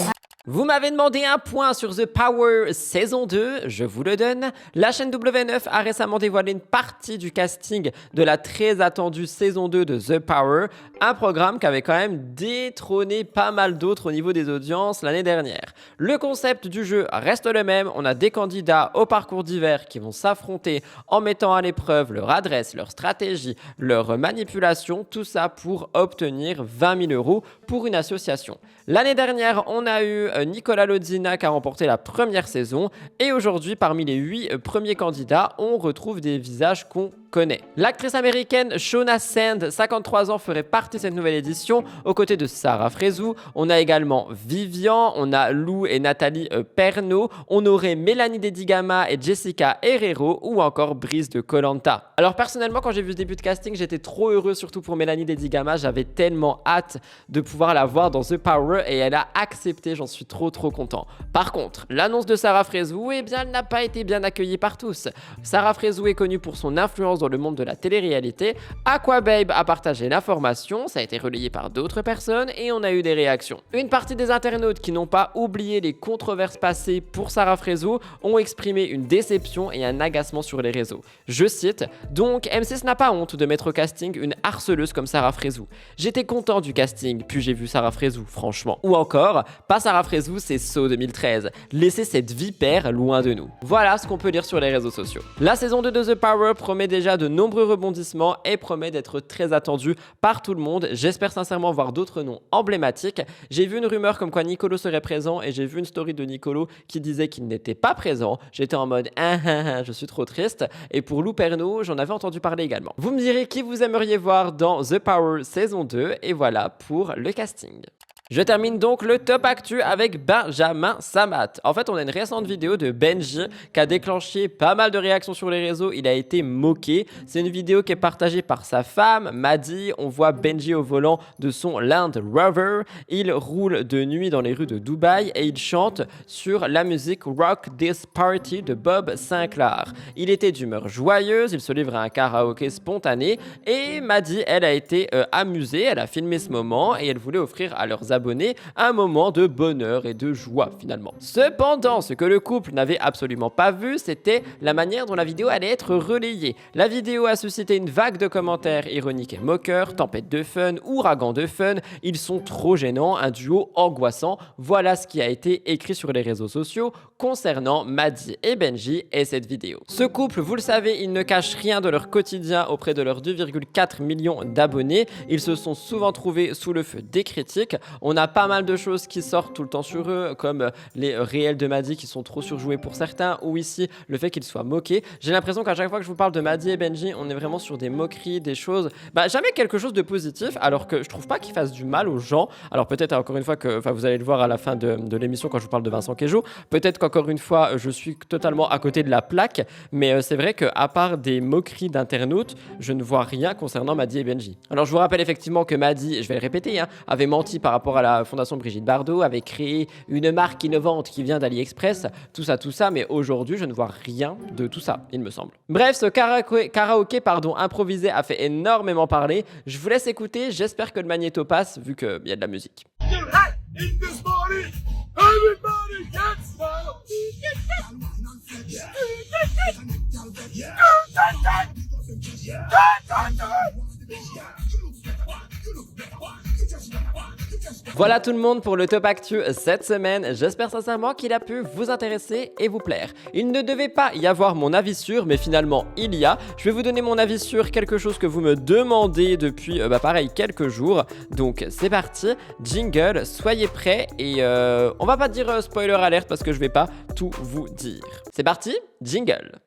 Vous m'avez demandé un point sur The Power saison 2, je vous le donne. La chaîne W9 a récemment dévoilé une partie du casting de la très attendue saison 2 de The Power, un programme qui avait quand même détrôné pas mal d'autres au niveau des audiences l'année dernière. Le concept du jeu reste le même, on a des candidats au parcours divers qui vont s'affronter en mettant à l'épreuve leur adresse, leur stratégie, leur manipulation, tout ça pour obtenir 20 000 € pour une association. L'année dernière, on a eu Nicolas Lodzina qui a remporté la première saison et aujourd'hui, parmi les 8 premiers candidats, on retrouve des visages qu'on connaît. L'actrice américaine Shona Sand, 53 ans, ferait partie de cette nouvelle édition aux côtés de Sarah Frézou. On a également Vivian, on a Lou et Nathalie Pernaut, on aurait Mélanie Dedigama et Jessica Herrero ou encore Brice de Koh Lanta. Alors personnellement, quand j'ai vu ce début de casting, j'étais trop heureux, surtout pour Mélanie Dedigama. J'avais tellement hâte de pouvoir la voir dans The Power et elle a accepté, j'en suis trop content. Par contre, l'annonce de Sarah Frézou, eh bien, elle n'a pas été bien accueillie par tous. Sarah Frézou est connue pour son influence dans le monde de la télé-réalité. Aquababe a partagé l'information, ça a été relayé par d'autres personnes et on a eu des réactions. Une partie des internautes qui n'ont pas oublié les controverses passées pour Sarah Frézou ont exprimé une déception et un agacement sur les réseaux. Je cite, donc M6 n'a pas honte de mettre au casting une harceleuse comme Sarah Frézou. J'étais content du casting, puis j'ai vu Sarah Frézou, franchement. Ou encore, pas Sarah Frézou, c'est So 2013. Laissez cette vipère loin de nous. Voilà ce qu'on peut lire sur les réseaux sociaux. La saison 2 de The Power promet déjà de nombreux rebondissements et promet d'être très attendue par tout le monde. J'espère sincèrement voir d'autres noms emblématiques. J'ai vu une rumeur comme quoi Nicolo serait présent et j'ai vu une story de Nicolo qui disait qu'il n'était pas présent. J'étais en mode je suis trop triste. Et pour Lou Pernaut, j'en avais entendu parler également. Vous me direz qui vous aimeriez voir dans The Power saison 2 et voilà pour le casting. Je termine donc le top actu avec Benjamin Samat. En fait, on a une récente vidéo de Benji qui a déclenché pas mal de réactions sur les réseaux. Il a été moqué. C'est une vidéo qui est partagée par sa femme, Maddy. On voit Benji au volant de son Land Rover. Il roule de nuit dans les rues de Dubaï et il chante sur la musique Rock This Party de Bob Sinclair. Il était d'humeur joyeuse, il se livre à un karaoké spontané et Maddy, elle a été amusée. Elle a filmé ce moment et elle voulait offrir à leurs abonnés un moment de bonheur et de joie finalement. Cependant, ce que le couple n'avait absolument pas vu, c'était la manière dont la vidéo allait être relayée. La vidéo a suscité une vague de commentaires ironiques et moqueurs, tempête de fun, ouragan de fun, ils sont trop gênants, un duo angoissant. Voilà ce qui a été écrit sur les réseaux sociaux concernant Maddy et Benji et cette vidéo. Ce couple, vous le savez, ils ne cachent rien de leur quotidien auprès de leurs 2,4 millions d'abonnés. Ils se sont souvent trouvés sous le feu des critiques. On a pas mal de choses qui sortent tout le temps sur eux, comme les réels de Maddy qui sont trop surjoués pour certains, ou ici le fait qu'ils soient moqués. J'ai l'impression qu'à chaque fois que je vous parle de Maddy et Benji, on est vraiment sur des moqueries, des choses, jamais quelque chose de positif, alors que je trouve pas qu'ils fassent du mal aux gens. Alors peut-être encore une fois que, vous allez le voir à la fin de l'émission quand je vous parle de Vincent Queijo, peut-être qu'encore une fois je suis totalement à côté de la plaque, mais c'est vrai qu'à part des moqueries d'internautes, je ne vois rien concernant Maddy et Benji. Alors je vous rappelle effectivement que Maddy, je vais le répéter, avait menti par rapport à la fondation Brigitte Bardot, avait créé une marque innovante qui vient d'AliExpress, tout ça, mais aujourd'hui je ne vois rien de tout ça, il me semble. Bref, ce karaoké improvisé a fait énormément parler. Je vous laisse écouter, j'espère que le magnéto passe vu qu'il y a de la musique. Voilà tout le monde pour le top actu cette semaine. J'espère sincèrement qu'il a pu vous intéresser et vous plaire. Il ne devait pas y avoir mon avis sur, mais finalement il y a. Je vais vous donner mon avis sur quelque chose que vous me demandez depuis quelques jours. Donc c'est parti, jingle, soyez prêts et on va pas dire spoiler alert parce que je vais pas tout vous dire. C'est parti, jingle.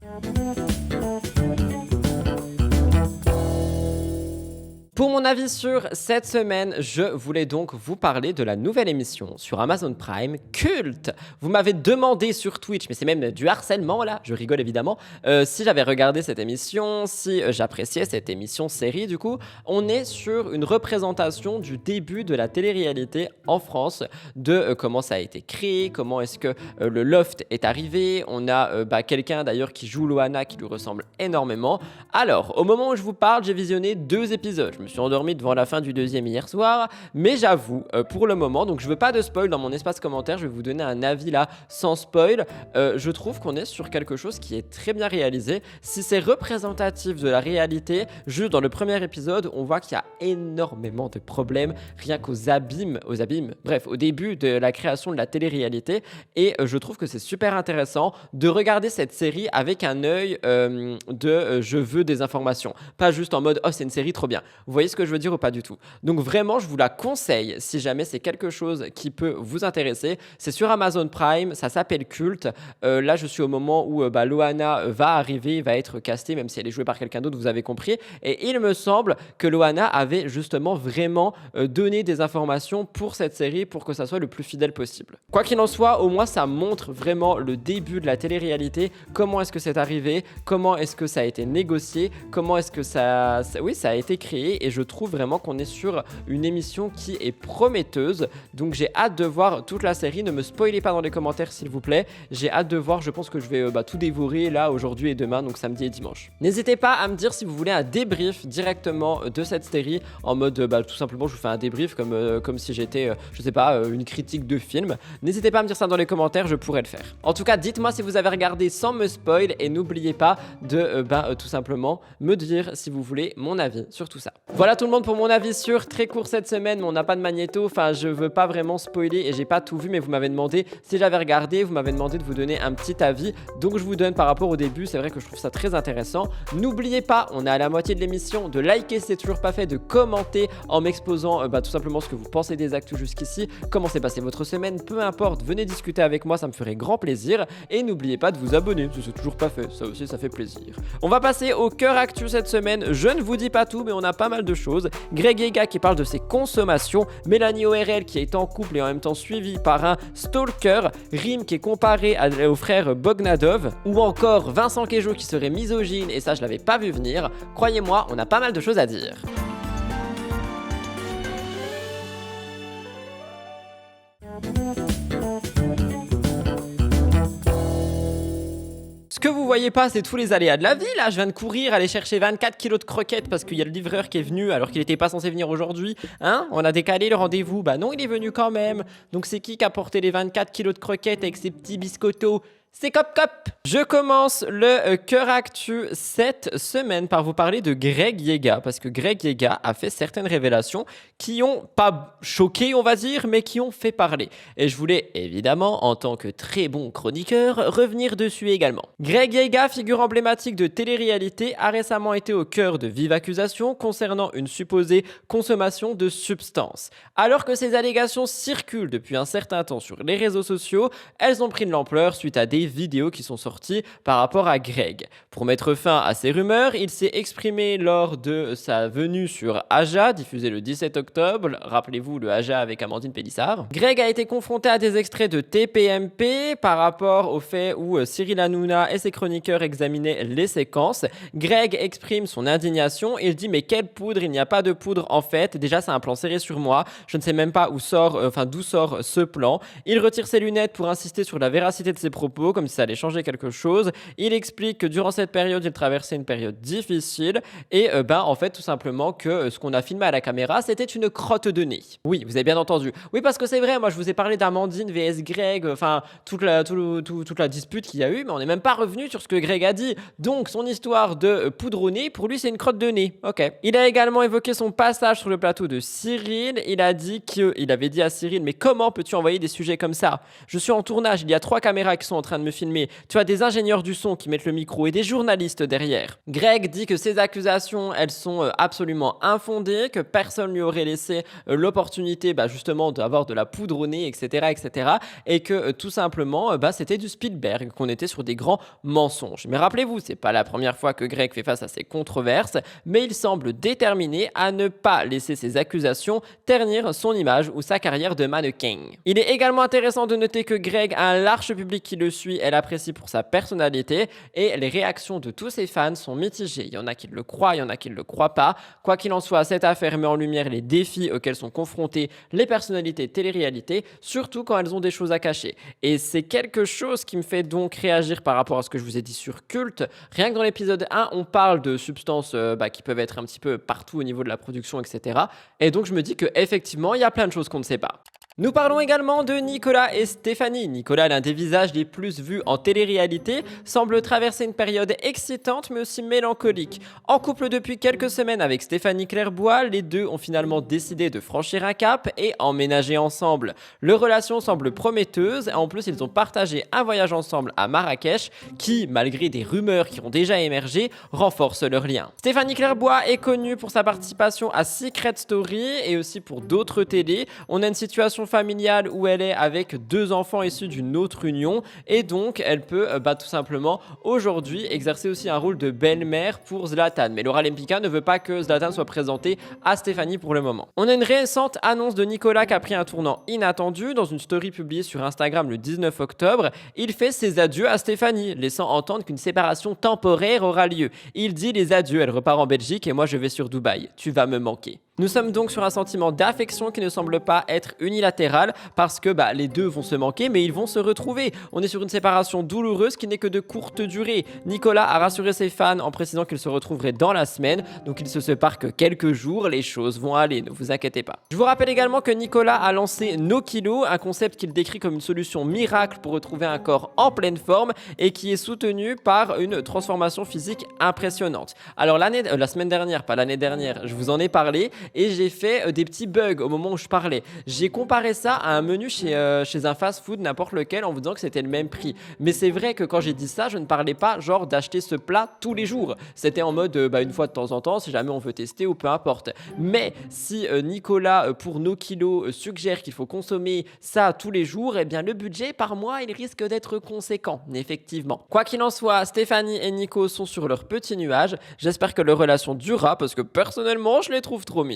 Pour mon avis sur cette semaine, je voulais donc vous parler de la nouvelle émission sur Amazon Prime, Culte. Vous m'avez demandé sur Twitch, mais c'est même du harcèlement là, je rigole évidemment, si j'avais regardé cette émission, si j'appréciais cette émission série du coup. On est sur une représentation du début de la télé-réalité en France, de comment ça a été créé, comment est-ce que le loft est arrivé. On a quelqu'un d'ailleurs qui joue Loana qui lui ressemble énormément. Alors, au moment où je vous parle, j'ai visionné 2 épisodes. Je me suis endormi devant la fin du 2e hier soir, mais j'avoue, pour le moment, donc je veux pas de spoil dans mon espace commentaire, je vais vous donner un avis là sans spoil. Je trouve qu'on est sur quelque chose qui est très bien réalisé. Si c'est représentatif de la réalité, juste dans le premier épisode, on voit qu'il y a énormément de problèmes, rien qu'aux abîmes, bref, au début de la création de la télé-réalité, et je trouve que c'est super intéressant de regarder cette série avec un œil je veux des informations, pas juste en mode oh c'est une série trop bien. Vous voyez ce que je veux dire ou pas du tout? Donc vraiment je vous la conseille si jamais c'est quelque chose qui peut vous intéresser. C'est sur Amazon Prime, ça s'appelle Culte. Là je suis au moment où Loana va arriver, va être castée, même si elle est jouée par quelqu'un d'autre, vous avez compris. Et il me semble que Loana avait justement vraiment donné des informations pour cette série pour que ça soit le plus fidèle possible. Quoi qu'il en soit, au moins ça montre vraiment le début de la télé-réalité, comment est-ce que c'est arrivé, comment est-ce que ça a été négocié, comment est-ce que ça a été créé, et je trouve vraiment qu'on est sur une émission qui est prometteuse. Donc j'ai hâte de voir toute la série. Ne me spoilez pas dans les commentaires s'il vous plaît, j'ai hâte de voir. Je pense que je vais tout dévorer là aujourd'hui et demain, donc samedi et dimanche. N'hésitez pas à me dire si vous voulez un débrief directement de cette série en mode tout simplement je vous fais un débrief comme si j'étais je sais pas une critique de film. N'hésitez pas à me dire ça dans les commentaires, je pourrais le faire. En tout cas dites-moi si vous avez regardé sans me spoil, et n'oubliez pas de tout simplement me dire si vous voulez mon avis sur tout ça. Voilà tout le monde pour mon avis sur très court cette semaine, mais on n'a pas de magnéto, enfin je veux pas vraiment spoiler et j'ai pas tout vu, mais vous m'avez demandé si j'avais regardé, vous m'avez demandé de vous donner un petit avis, donc je vous donne par rapport au début. C'est vrai que je trouve ça très intéressant. N'oubliez pas, on est à la moitié de l'émission, de liker si c'est toujours pas fait, de commenter en m'exposant tout simplement ce que vous pensez des actus jusqu'ici, comment s'est passée votre semaine, peu importe, venez discuter avec moi, ça me ferait grand plaisir, et n'oubliez pas de vous abonner si c'est toujours pas fait, ça aussi ça fait plaisir. On va passer au cœur actu cette semaine. Je ne vous dis pas tout, mais on a pas mal de choses. Greg Yega qui parle de ses consommations, Mélanie ORL qui est en couple et en même temps suivie par un stalker, Rim qui est comparé au frère Bognadov, ou encore Vincent Queijo qui serait misogyne, et ça je l'avais pas vu venir. Croyez-moi, on a pas mal de choses à dire. Ce que vous voyez pas, c'est tous les aléas de la vie. Là, je viens de courir, aller chercher 24 kilos de croquettes parce qu'il y a le livreur qui est venu alors qu'il était pas censé venir aujourd'hui. Hein? On a décalé le rendez-vous. Bah non, il est venu quand même. Donc c'est qui a porté les 24 kilos de croquettes avec ses petits biscottos? C'est Cop Cop. Je commence le cœur actu cette semaine par vous parler de Greg Yega, parce que Greg Yega a fait certaines révélations qui ont pas choqué, on va dire, mais qui ont fait parler. Et je voulais évidemment, en tant que très bon chroniqueur, revenir dessus également. Greg Yega, figure emblématique de télé-réalité, a récemment été au cœur de vives accusations concernant une supposée consommation de substances. Alors que ces allégations circulent depuis un certain temps sur les réseaux sociaux, elles ont pris de l'ampleur suite à des vidéos qui sont sorties par rapport à Greg. Pour mettre fin à ces rumeurs, il s'est exprimé lors de sa venue sur Aja, diffusée le 17 octobre. Rappelez-vous, le Aja avec Amandine Pélissard. Greg a été confronté à des extraits de TPMP par rapport au fait où Cyril Hanouna et ses chroniqueurs examinaient les séquences. Greg exprime son indignation. Il dit mais quelle poudre? Il n'y a pas de poudre en fait. Déjà c'est un plan serré sur moi. Je ne sais même pas d'où sort ce plan. Il retire ses lunettes pour insister sur la véracité de ses propos, comme si ça allait changer quelque chose. Il explique que durant cette période, il traversait une période difficile et en fait tout simplement que ce qu'on a filmé à la caméra, c'était une crotte de nez. Oui, vous avez bien entendu. Oui, parce que c'est vrai, moi je vous ai parlé d'Amandine vs Greg, toute la dispute qu'il y a eu, mais on n'est même pas revenu sur ce que Greg a dit. Donc son histoire de poudre au nez, pour lui c'est une crotte de nez. Ok. Il a également évoqué son passage sur le plateau de Cyril. Il avait dit à Cyril, mais comment peux-tu envoyer des sujets comme ça? Je suis en tournage, il y a 3 caméras qui sont en train de me filmer. Tu as des ingénieurs du son qui mettent le micro et des journalistes derrière. Greg dit que ces accusations, elles sont absolument infondées, que personne lui aurait laissé l'opportunité justement d'avoir de la poudre au nez, etc. et que tout simplement c'était du Spielberg, qu'on était sur des grands mensonges. Mais rappelez-vous, c'est pas la première fois que Greg fait face à ces controverses, mais il semble déterminé à ne pas laisser ces accusations ternir son image ou sa carrière de mannequin. Il est également intéressant de noter que Greg a un large public qui le suit suit, elle apprécie pour sa personnalité et les réactions de tous ses fans sont mitigées. Il y en a qui le croient, il y en a qui ne le croient pas. Quoi qu'il en soit, cette affaire met en lumière les défis auxquels sont confrontées les personnalités télé-réalité, surtout quand elles ont des choses à cacher. Et c'est quelque chose qui me fait donc réagir par rapport à ce que je vous ai dit sur Culte. Rien que dans l'épisode 1, on parle de substances qui peuvent être un petit peu partout au niveau de la production, etc. Et donc je me dis qu'effectivement, il y a plein de choses qu'on ne sait pas. Nous parlons également de Nicolas et Stéphanie. Nicolas, l'un des visages les plus vus en télé-réalité, semble traverser une période excitante mais aussi mélancolique. En couple depuis quelques semaines avec Stéphanie Clairbois, les deux ont finalement décidé de franchir un cap et emménager ensemble. Leur relation semble prometteuse, en plus ils ont partagé un voyage ensemble à Marrakech qui, malgré des rumeurs qui ont déjà émergé, renforce leur lien. Stéphanie Clairbois est connue pour sa participation à Secret Story et aussi pour d'autres télés. On a une situation familiale où elle est avec 2 enfants issus d'une autre union et donc elle peut tout simplement aujourd'hui exercer aussi un rôle de belle-mère pour Zlatan. Mais Laura Lempicka ne veut pas que Zlatan soit présenté à Stéphanie pour le moment. On a une récente annonce de Nicolas qui a pris un tournant inattendu. Dans une story publiée sur Instagram le 19 octobre, il fait ses adieux à Stéphanie, laissant entendre qu'une séparation temporaire aura lieu. Il dit les adieux, elle repart en Belgique et moi je vais sur Dubaï. Tu vas me manquer. Nous sommes donc sur un sentiment d'affection qui ne semble pas être unilatéral parce que les deux vont se manquer mais ils vont se retrouver. On est sur une séparation douloureuse qui n'est que de courte durée. Nicolas a rassuré ses fans en précisant qu'ils se retrouveraient dans la semaine, donc il se sépare que quelques jours, les choses vont aller, ne vous inquiétez pas. Je vous rappelle également que Nicolas a lancé No Kilo, un concept qu'il décrit comme une solution miracle pour retrouver un corps en pleine forme et qui est soutenu par une transformation physique impressionnante. Alors la semaine dernière, pas l'année dernière, je vous en ai parlé et j'ai fait des petits bugs au moment où je parlais. J'ai comparé ça à un menu chez un fast-food n'importe lequel en vous disant que c'était le même prix. Mais c'est vrai que quand j'ai dit ça, je ne parlais pas genre d'acheter ce plat tous les jours. C'était en mode une fois de temps en temps si jamais on veut tester ou peu importe. Mais si Nicolas pour No Kilo suggère qu'il faut consommer ça tous les jours, eh bien le budget par mois il risque d'être conséquent, effectivement. Quoi qu'il en soit, Stéphanie et Nico sont sur leur petit nuage. J'espère que leur relation durera parce que personnellement je les trouve trop mignons.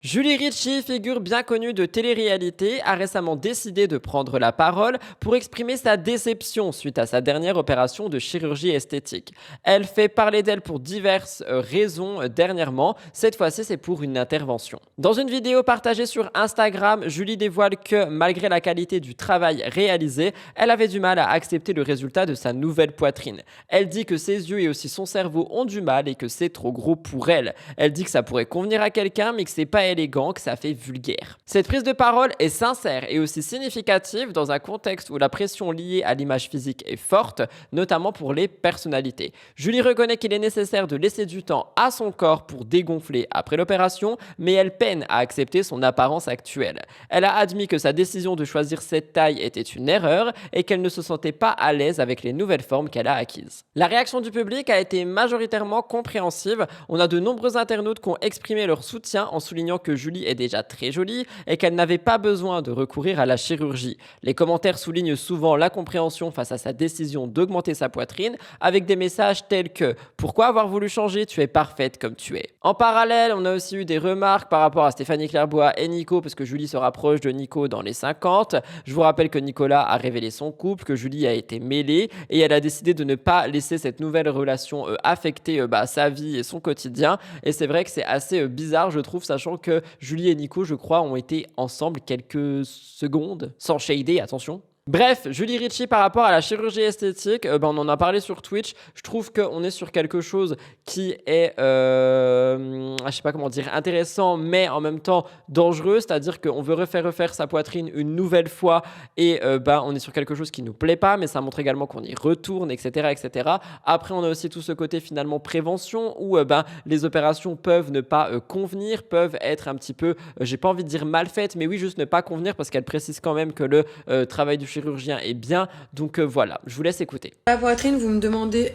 Julie Ritchie, figure bien connue de télé-réalité, a récemment décidé de prendre la parole pour exprimer sa déception suite à sa dernière opération de chirurgie esthétique. Elle fait parler d'elle pour diverses raisons dernièrement, cette fois-ci c'est pour une intervention. Dans une vidéo partagée sur Instagram, Julie dévoile que malgré la qualité du travail réalisé, elle avait du mal à accepter le résultat de sa nouvelle poitrine. Elle dit que ses yeux et aussi son cerveau ont du mal et que c'est trop gros pour elle. Elle dit que ça pourrait convenir à quelqu'un mais que c'est pas élégant, que ça fait vulgaire. Cette prise de parole est sincère et aussi significative dans un contexte où la pression liée à l'image physique est forte, notamment pour les personnalités. Julie reconnaît qu'il est nécessaire de laisser du temps à son corps pour dégonfler après l'opération, mais elle peine à accepter son apparence actuelle. Elle a admis que sa décision de choisir cette taille était une erreur et qu'elle ne se sentait pas à l'aise avec les nouvelles formes qu'elle a acquises. La réaction du public a été majoritairement compréhensive. On a de nombreux internautes qui ont exprimé leur soutien en soulignant que Julie est déjà très jolie et qu'elle n'avait pas besoin de recourir à la chirurgie. Les commentaires soulignent souvent l'incompréhension face à sa décision d'augmenter sa poitrine avec des messages tels que « Pourquoi avoir voulu changer? Tu es parfaite comme tu es ». En parallèle, on a aussi eu des remarques par rapport à Stéphanie Clairbois et Nico parce que Julie se rapproche de Nico dans les 50. Je vous rappelle que Nicolas a révélé son couple, que Julie a été mêlée et elle a décidé de ne pas laisser cette nouvelle relation affecter sa vie et son quotidien. Et c'est vrai que c'est assez bizarre, je trouve, sachant que Julie et Nico, je crois, ont été ensemble quelques secondes, sans shader, attention. Bref, Julie Ritchie par rapport à la chirurgie esthétique, on en a parlé sur Twitch, je trouve qu'on est sur quelque chose qui est, je sais pas comment dire, intéressant mais en même temps dangereux, c'est-à-dire qu'on veut refaire sa poitrine une nouvelle fois et on est sur quelque chose qui nous plaît pas, mais ça montre également qu'on y retourne, etc., etc. Après, on a aussi tout ce côté finalement prévention où les opérations peuvent ne pas convenir, peuvent être un petit peu, j'ai pas envie de dire mal faites, mais oui, juste ne pas convenir parce qu'elle précise quand même que le travail du chirurgien est bien, donc voilà, je vous laisse écouter. La poitrine, vous me demandez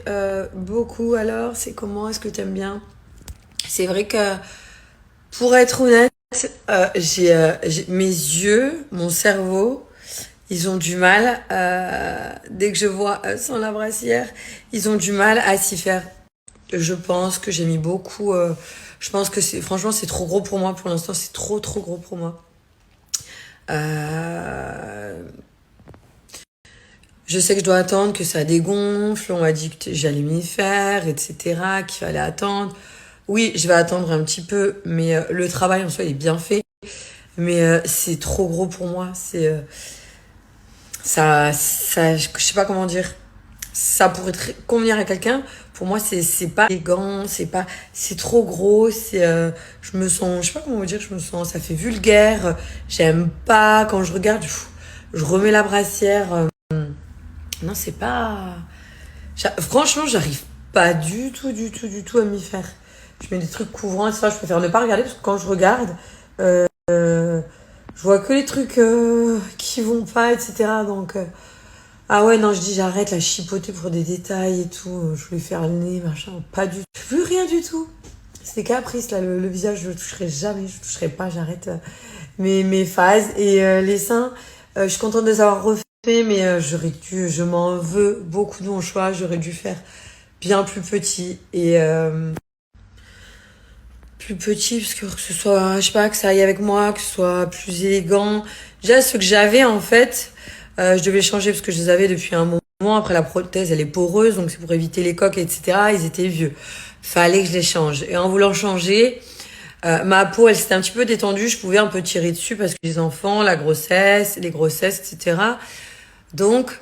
beaucoup alors, c'est comment, est-ce que tu aimes bien? C'est vrai que, pour être honnête, j'ai mes yeux, mon cerveau, ils ont du mal, dès que je vois sans la brassière, ils ont du mal à s'y faire. Je pense que j'ai mis beaucoup, je pense que franchement c'est trop gros pour moi, pour l'instant c'est trop gros pour moi. Je sais que je dois attendre que ça dégonfle. On m'a dit que j'allais m'y faire, etc. Qu'il fallait attendre. Oui, je vais attendre un petit peu, mais le travail en soi il est bien fait. Mais c'est trop gros pour moi. C'est ça, je sais pas comment dire. Ça pourrait convenir à quelqu'un. Pour moi, c'est pas élégant, c'est trop gros. Je me sens, je sais pas comment vous dire. Ça fait vulgaire. J'aime pas quand je regarde. Je remets la brassière. Non, c'est pas. Franchement, j'arrive pas du tout à m'y faire. Je mets des trucs couvrants et ça. Je préfère ne pas regarder parce que quand je regarde, je vois que les trucs qui vont pas, etc. Donc, ah ouais, non, je dis j'arrête la chipoter pour des détails et tout. Je voulais faire le nez, machin. Pas du tout. Plus rien du tout. C'est caprice, là. Le visage, je le toucherai jamais. Je le toucherai pas. J'arrête mes phases. Et les seins, je suis contente de les avoir refaits. Mais je m'en veux beaucoup de mon choix. J'aurais dû faire bien plus petit. Et plus petit, parce que ce soit, je sais pas, que ça aille avec moi, que ce soit plus élégant. Déjà, ce que j'avais, en fait, je devais changer parce que je les avais depuis un moment. Après, la prothèse, elle est poreuse, donc c'est pour éviter les coques, etc. Ils étaient vieux. Fallait que je les change. Et en voulant changer, ma peau, elle s'était un petit peu détendue. Je pouvais un peu tirer dessus parce que les enfants, la grossesse, les grossesses, etc. Donc,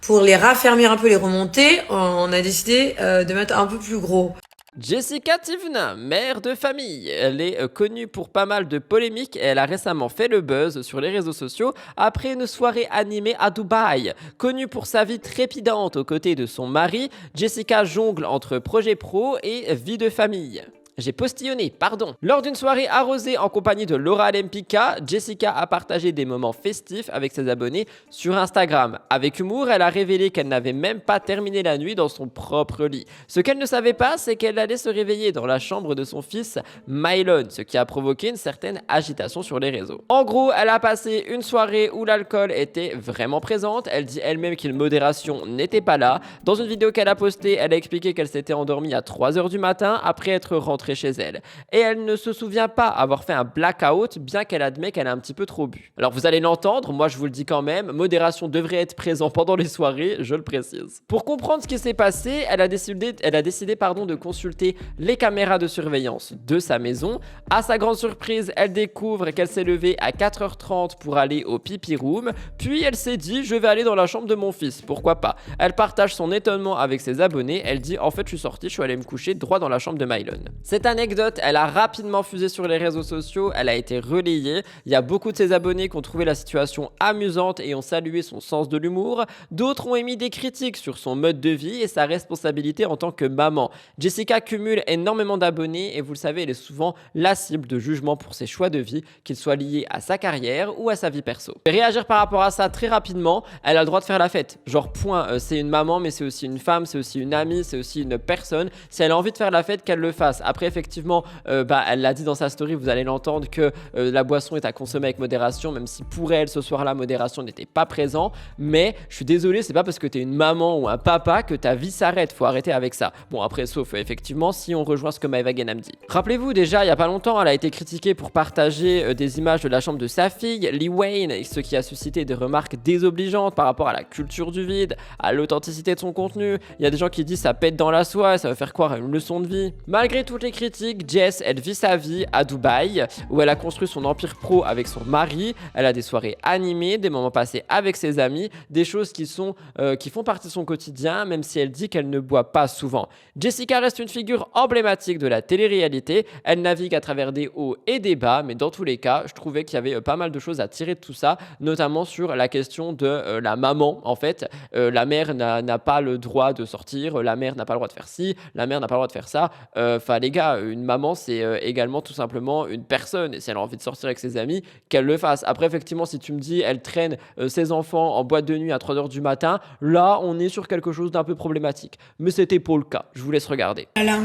pour les raffermir un peu, les remonter, on a décidé de mettre un peu plus gros. Jessica Tivna, mère de famille, elle est connue pour pas mal de polémiques et elle a récemment fait le buzz sur les réseaux sociaux après une soirée animée à Dubaï. Connue pour sa vie trépidante aux côtés de son mari, Jessica jongle entre projet pro et vie de famille. J'ai postillonné, pardon. Lors d'une soirée arrosée en compagnie de Laura Lempicka, Jessica a partagé des moments festifs avec ses abonnés sur Instagram. Avec humour, elle a révélé qu'elle n'avait même pas terminé la nuit dans son propre lit. Ce qu'elle ne savait pas, c'est qu'elle allait se réveiller dans la chambre de son fils Mylon, ce qui a provoqué une certaine agitation sur les réseaux. En gros, elle a passé une soirée où l'alcool était vraiment présente. Elle dit elle-même qu'une modération n'était pas là. Dans une vidéo qu'elle a postée, elle a expliqué qu'elle s'était endormie à 3h du matin après être rentrée chez elle. Et elle ne se souvient pas avoir fait un blackout, bien qu'elle admet qu'elle a un petit peu trop bu. Alors vous allez l'entendre, moi je vous le dis quand même, modération devrait être présent pendant les soirées, je le précise. Pour comprendre ce qui s'est passé, elle a décidé de consulter les caméras de surveillance de sa maison. À sa grande surprise, elle découvre qu'elle s'est levée à 4h30 pour aller au pipi room, puis elle s'est dit je vais aller dans la chambre de mon fils, pourquoi pas. Elle partage son étonnement avec ses abonnés, elle dit en fait je suis sortie, je suis allée me coucher droit dans la chambre de Mylon. Cette anecdote, elle a rapidement fusé sur les réseaux sociaux, elle a été relayée. Il y a beaucoup de ses abonnés qui ont trouvé la situation amusante et ont salué son sens de l'humour. D'autres ont émis des critiques sur son mode de vie et sa responsabilité en tant que maman. Jessica cumule énormément d'abonnés et vous le savez, elle est souvent la cible de jugements pour ses choix de vie, qu'ils soient liés à sa carrière ou à sa vie perso. Réagir par rapport à ça très rapidement, elle a le droit de faire la fête. Genre point, c'est une maman mais c'est aussi une femme, c'est aussi une amie, c'est aussi une personne. Si elle a envie de faire la fête, qu'elle le fasse. Après effectivement, elle l'a dit dans sa story, vous allez l'entendre que la boisson est à consommer avec modération, même si pour elle ce soir-là modération n'était pas présent. Mais je suis désolé, c'est pas parce que t'es une maman ou un papa que ta vie s'arrête, faut arrêter avec ça. Bon après sauf effectivement si on rejoint ce que Maeva Genam dit. Rappelez-vous déjà il y a pas longtemps elle a été critiquée pour partager des images de la chambre de sa fille, Lee Wayne, ce qui a suscité des remarques désobligeantes par rapport à la culture du vide, à l'authenticité de son contenu. Il y a des gens qui disent ça pète dans la soie, ça va faire croire à une leçon de vie. Malgré toutes les critiques, Jess, elle vit sa vie à Dubaï, où elle a construit son empire pro avec son mari. Elle a des soirées animées, des moments passés avec ses amis, des choses qui font partie de son quotidien, même si elle dit qu'elle ne boit pas souvent. Jessica reste une figure emblématique de la télé-réalité. Elle navigue à travers des hauts et des bas, mais dans tous les cas, je trouvais qu'il y avait pas mal de choses à tirer de tout ça, notamment sur la question de la maman, en fait. La mère n'a pas le droit de sortir, la mère n'a pas le droit de faire ci, la mère n'a pas le droit de faire ça. Enfin, les gars, une maman, c'est également tout simplement une personne. Et si elle a envie de sortir avec ses amis, qu'elle le fasse. Après, effectivement, si tu me dis, elle traîne ses enfants en boîte de nuit à 3h du matin, là, on est sur quelque chose d'un peu problématique. Mais c'était pas le cas. Je vous laisse regarder. Voilà.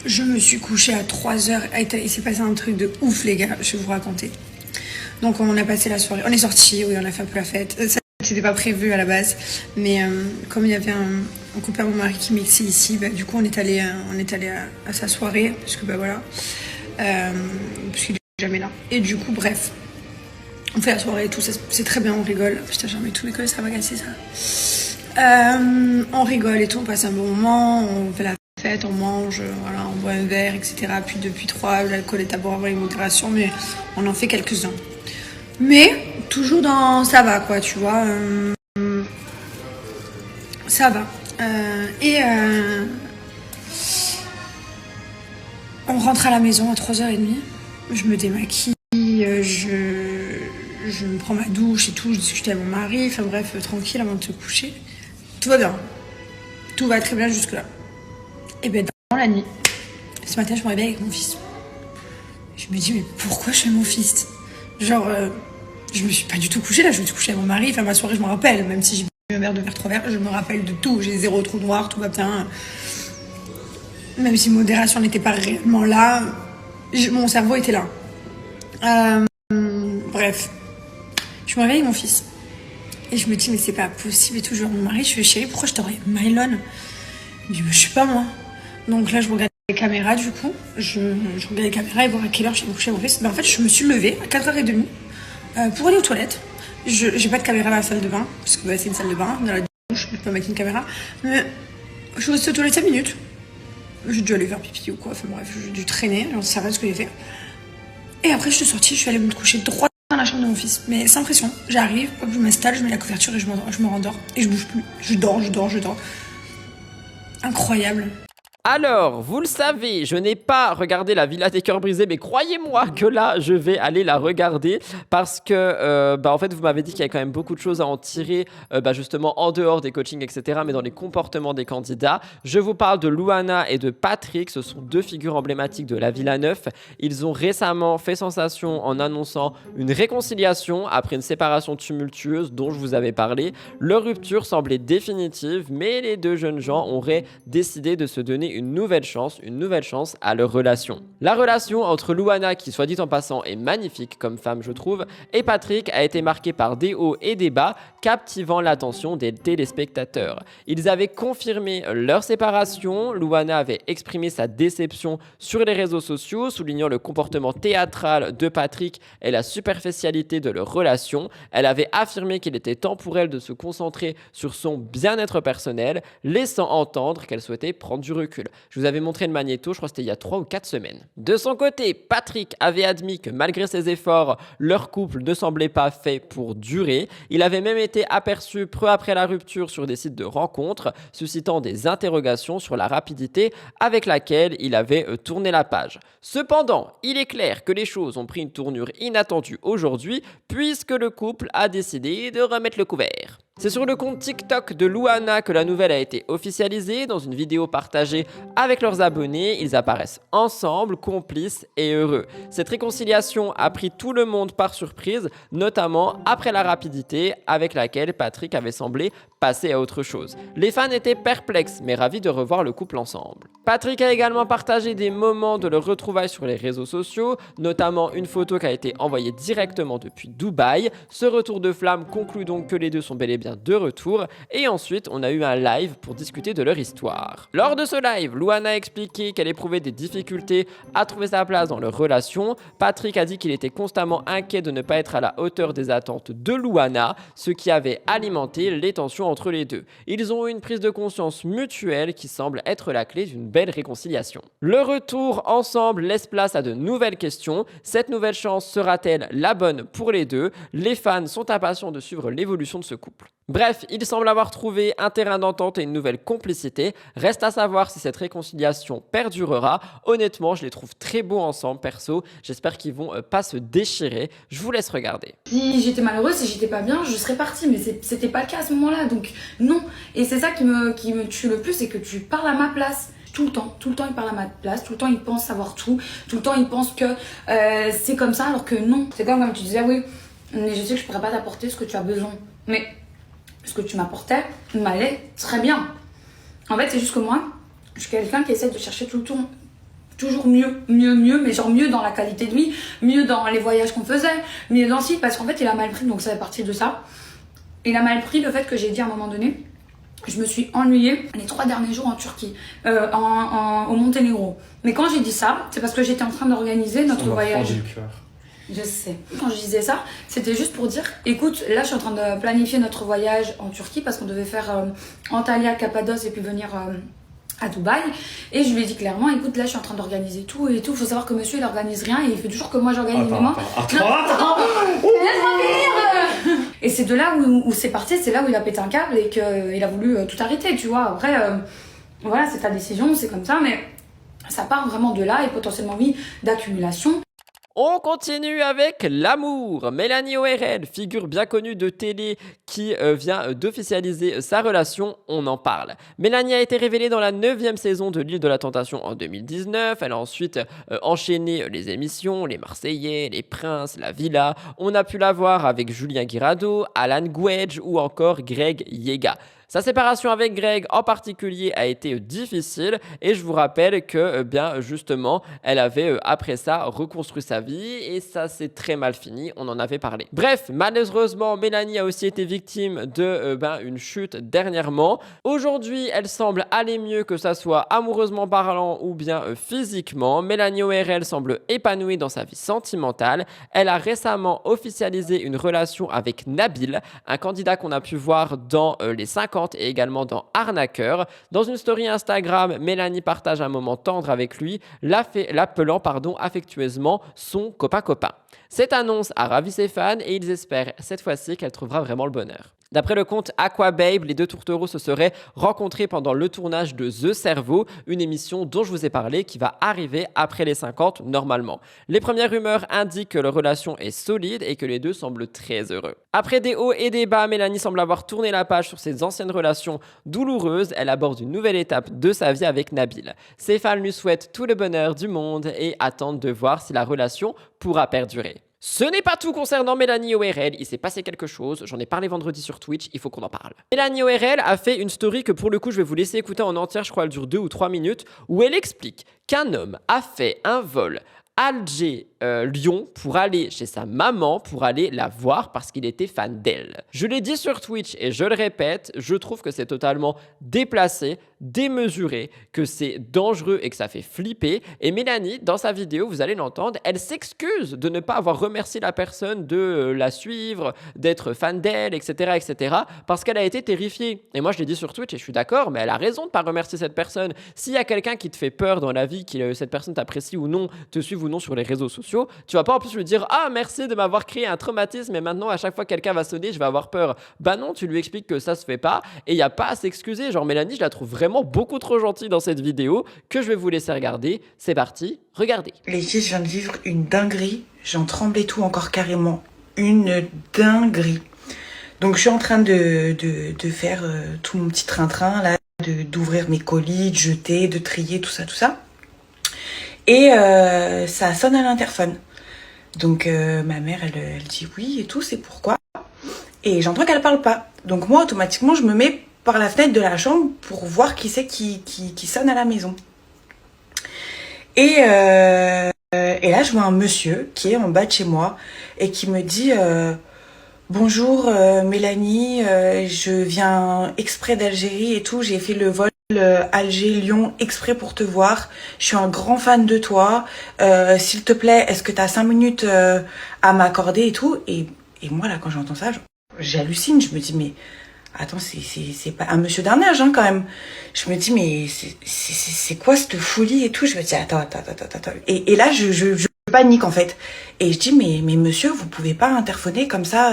Je me suis couchée à 3h. Il s'est passé un truc de ouf, les gars. Je vais vous raconter. Donc, on a passé la soirée. On est sortis, oui, on a fait un peu la fête. Ça, c'était pas prévu à la base. Mais comme il y avait un copain à mon mari qui mixait ici, du coup, on est allé à sa soirée. Parce que, voilà. Parce qu'il est jamais là. Et du coup, bref. On fait la soirée et tout, c'est très bien, on rigole. Putain, j'ai envie de tout rigoler, ça va casser ça. On rigole et tout, on passe un bon moment, on fait la fête, on mange, voilà, on boit un verre, etc. Puis depuis 3, l'alcool est à boire avec modération, mais on en fait quelques-uns. Mais toujours dans ça va, quoi, tu vois. Ça va. On rentre à la maison à 3h30. Je me démaquille, je me prends ma douche et tout, je discute avec mon mari, enfin bref, tranquille avant de se coucher. Tout va bien. Tout va très bien jusque-là. Et bien dans la nuit, ce matin je me réveille avec mon fils. Je me dis mais pourquoi je fais mon fils? Genre, je me suis pas du tout couchée là, je me suis couchée avec mon mari, enfin ma soirée je me rappelle, même si j'ai bu un verre de verre 3 verres, je me rappelle de tout, j'ai 0 trou noir, tout va bien. Même si modération n'était pas réellement là, mon cerveau était là. Bref, je me réveille avec mon fils. Et je me dis, mais c'est pas possible et tout. Je vais à mon mari, je fais chérie, pourquoi je te réveille Mylon? Il me dit, je sais pas moi. Donc là, je regarde les caméras du coup. Je regarde les caméras et voir à quelle heure j'ai couché mon fils. Ben, en fait, je me suis levée à 4h30 pour aller aux toilettes. J'ai pas de caméra dans la salle de bain, parce que c'est une salle de bain. Dans la douche, je peux mettre une caméra. Mais je suis restée aux toilettes 5 minutes. J'ai dû aller faire pipi ou quoi, enfin bref, j'ai dû traîner, j'en sais rien ce que j'ai fait. Et après, je suis sortie, je suis allée me coucher droit dans la chambre de mon fils, mais sans pression. J'arrive, hop, je m'installe, je mets la couverture et je me rendors. Et je bouge plus. Je dors. Incroyable. Alors, vous le savez, je n'ai pas regardé la Villa des Cœurs Brisés, mais croyez-moi que là, je vais aller la regarder parce que, en fait, vous m'avez dit qu'il y a quand même beaucoup de choses à en tirer, justement, en dehors des coachings, etc., mais dans les comportements des candidats. Je vous parle de Louana et de Patrick, ce sont 2 figures emblématiques de la Villa 9. Ils ont récemment fait sensation en annonçant une réconciliation après une séparation tumultueuse dont je vous avais parlé. Leur rupture semblait définitive, mais les 2 jeunes gens auraient décidé de se donner une nouvelle chance à leur relation. La relation entre Louana, qui soit dit en passant est magnifique comme femme je trouve, et Patrick a été marquée par des hauts et des bas, captivant l'attention des téléspectateurs. Ils avaient confirmé leur séparation, Louana avait exprimé sa déception sur les réseaux sociaux, soulignant le comportement théâtral de Patrick et la superficialité de leur relation. Elle avait affirmé qu'il était temps pour elle de se concentrer sur son bien-être personnel, laissant entendre qu'elle souhaitait prendre du recul. Je vous avais montré le magnéto, je crois que c'était il y a 3 ou 4 semaines. De son côté, Patrick avait admis que malgré ses efforts, leur couple ne semblait pas fait pour durer. Il avait même été aperçu peu après la rupture sur des sites de rencontres, suscitant des interrogations sur la rapidité avec laquelle il avait tourné la page. Cependant, il est clair que les choses ont pris une tournure inattendue aujourd'hui, puisque le couple a décidé de remettre le couvert. C'est sur le compte TikTok de Louana que la nouvelle a été officialisée. Dans une vidéo partagée avec leurs abonnés, ils apparaissent ensemble, complices et heureux. Cette réconciliation a pris tout le monde par surprise, notamment après la rapidité avec laquelle Patrick avait semblé passer à autre chose. Les fans étaient perplexes, mais ravis de revoir le couple ensemble. Patrick a également partagé des moments de leur retrouvailles sur les réseaux sociaux, notamment une photo qui a été envoyée directement depuis Dubaï. Ce retour de flamme conclut donc que les deux sont bel et bien de retour, et ensuite on a eu un live pour discuter de leur histoire. Lors de ce live, Louana a expliqué qu'elle éprouvait des difficultés à trouver sa place dans leur relation. Patrick a dit qu'il était constamment inquiet de ne pas être à la hauteur des attentes de Louana, ce qui avait alimenté les tensions entre les deux. Ils ont eu une prise de conscience mutuelle qui semble être la clé d'une belle réconciliation. Le retour ensemble laisse place à de nouvelles questions. Cette nouvelle chance sera-t-elle la bonne pour les deux? Les fans sont impatients de suivre l'évolution de ce couple. Bref, il semble avoir trouvé un terrain d'entente et une nouvelle complicité. Reste à savoir si cette réconciliation perdurera. Honnêtement, je les trouve très beaux ensemble, perso. J'espère qu'ils vont pas se déchirer. Je vous laisse regarder. Si j'étais malheureuse, si j'étais pas bien, je serais partie. Mais c'était pas le cas à ce moment-là. Donc non. Et c'est ça qui me tue le plus, c'est que tu parles à ma place. Tout le temps, il parle à ma place, tout le temps il pense savoir tout le temps il pense que c'est comme ça alors que non. C'est comme tu disais, oui, mais je sais que je pourrais pas t'apporter ce que tu as besoin. Mais ce que tu m'apportais m'allait très bien. En fait, c'est juste que moi, je suis quelqu'un qui essaie de chercher tout le temps toujours mieux, mais genre mieux dans la qualité de vie, mieux dans les voyages qu'on faisait, mieux dans ci, parce qu'en fait il a mal pris, donc ça fait partie de ça. Il a mal pris le fait que j'ai dit à un moment donné, je me suis ennuyée les 3 derniers jours en Turquie, au Monténégro. Mais quand j'ai dit ça, c'est parce que j'étais en train d'organiser notre voyage. Je sais. Quand je disais ça, c'était juste pour dire, écoute, là je suis en train de planifier notre voyage en Turquie parce qu'on devait faire Antalya, Cappadoce et puis venir à Dubaï. Et je lui ai dit clairement, écoute, là je suis en train d'organiser tout et tout. Faut savoir que monsieur il organise rien et il fait toujours que moi j'organise. Attends. Laisse-moi finir. Et c'est de là où c'est parti, c'est là où il a pété un câble et qu'il a voulu tout arrêter, tu vois. Après, voilà, c'est ta décision, c'est comme ça, mais ça part vraiment de là et potentiellement oui, d'accumulation. On continue avec l'amour. Mélanie ORL, figure bien connue de télé qui vient d'officialiser sa relation, on en parle. Mélanie a été révélée dans la 9e saison de l'Île de la Tentation en 2019. Elle a ensuite enchaîné les émissions, les Marseillais, les Princes, la Villa. On a pu la voir avec Julien Guirado, Alan Gouedge ou encore Greg Yega. Sa séparation avec Greg en particulier a été difficile et je vous rappelle que bien justement elle avait après ça reconstruit sa vie et ça s'est très mal fini, on en avait parlé. Bref, malheureusement Mélanie a aussi été victime de une chute dernièrement. Aujourd'hui elle semble aller mieux, que ça soit amoureusement parlant ou bien physiquement. Mélanie ORL semble épanouie dans sa vie sentimentale. Elle a récemment officialisé une relation avec Nabil, un candidat qu'on a pu voir dans les 50 et également dans Arnaqueur. Dans une story Instagram, Mélanie partage un moment tendre avec lui, l'appelant affectueusement son copain-copain. Cette annonce a ravi ses fans et ils espèrent cette fois-ci qu'elle trouvera vraiment le bonheur. D'après le compte Aquababe, les deux tourtereaux se seraient rencontrés pendant le tournage de The Cerveau, une émission dont je vous ai parlé qui va arriver après les 50 normalement. Les premières rumeurs indiquent que leur relation est solide et que les deux semblent très heureux. Après des hauts et des bas, Mélanie semble avoir tourné la page sur ses anciennes relations douloureuses. Elle aborde une nouvelle étape de sa vie avec Nabil. Ses fans lui souhaitent tout le bonheur du monde et attendent de voir si la relation pourra perdurer. Ce n'est pas tout concernant Mélanie ORL, il s'est passé quelque chose, j'en ai parlé vendredi sur Twitch, il faut qu'on en parle. Mélanie ORL a fait une story que pour le coup je vais vous laisser écouter en entière, je crois elle dure 2 ou 3 minutes, où elle explique qu'un homme a fait un vol Alger-Lyon pour aller chez sa maman, pour aller la voir parce qu'il était fan d'elle. Je l'ai dit sur Twitch et je le répète, je trouve que c'est totalement déplacé, démesuré, que c'est dangereux et que ça fait flipper. Et Mélanie, dans sa vidéo, vous allez l'entendre, elle s'excuse de ne pas avoir remercié la personne de la suivre, d'être fan d'elle, etc., etc., parce qu'elle a été terrifiée. Et moi, je l'ai dit sur Twitch et je suis d'accord, mais elle a raison de ne pas remercier cette personne. S'il y a quelqu'un qui te fait peur dans la vie, que cette personne t'apprécie ou non, te suive ou non sur les réseaux sociaux, tu vas pas en plus lui dire « Ah, merci de m'avoir créé un traumatisme et maintenant, à chaque fois que quelqu'un va sonner, je vais avoir peur. » Bah non, tu lui expliques que ça se fait pas et il n'y a pas à s'excuser. Genre, Mélanie, je la trouve vraiment beaucoup trop gentille dans cette vidéo que je vais vous laisser regarder. C'est parti, regardez. Les filles, je viens de vivre une dinguerie. J'en tremblais tout encore carrément. Une dinguerie. Donc, je suis en train de faire tout mon petit train-train, là, d'ouvrir mes colis, de jeter, de trier, tout ça, tout ça. Et ça sonne à l'interphone. Donc ma mère, elle dit oui et tout, c'est pourquoi. Et j'entends qu'elle parle pas. Donc moi, automatiquement, je me mets par la fenêtre de la chambre pour voir qui c'est qui sonne à la maison. Et là, je vois un monsieur qui est en bas de chez moi et qui me dit bonjour Mélanie, je viens exprès d'Algérie et tout, j'ai fait le vol Alger-Lyon exprès pour te voir, je suis un grand fan de toi, s'il te plaît, est-ce que tu as 5 minutes à m'accorder et tout, et moi là quand j'entends ça, j'hallucine, je me dis mais attends, c'est pas un monsieur d'un âge quand même, je me dis mais c'est quoi cette folie et tout, je me dis attends, et là je panique en fait, et je dis mais monsieur, vous pouvez pas interphoner comme ça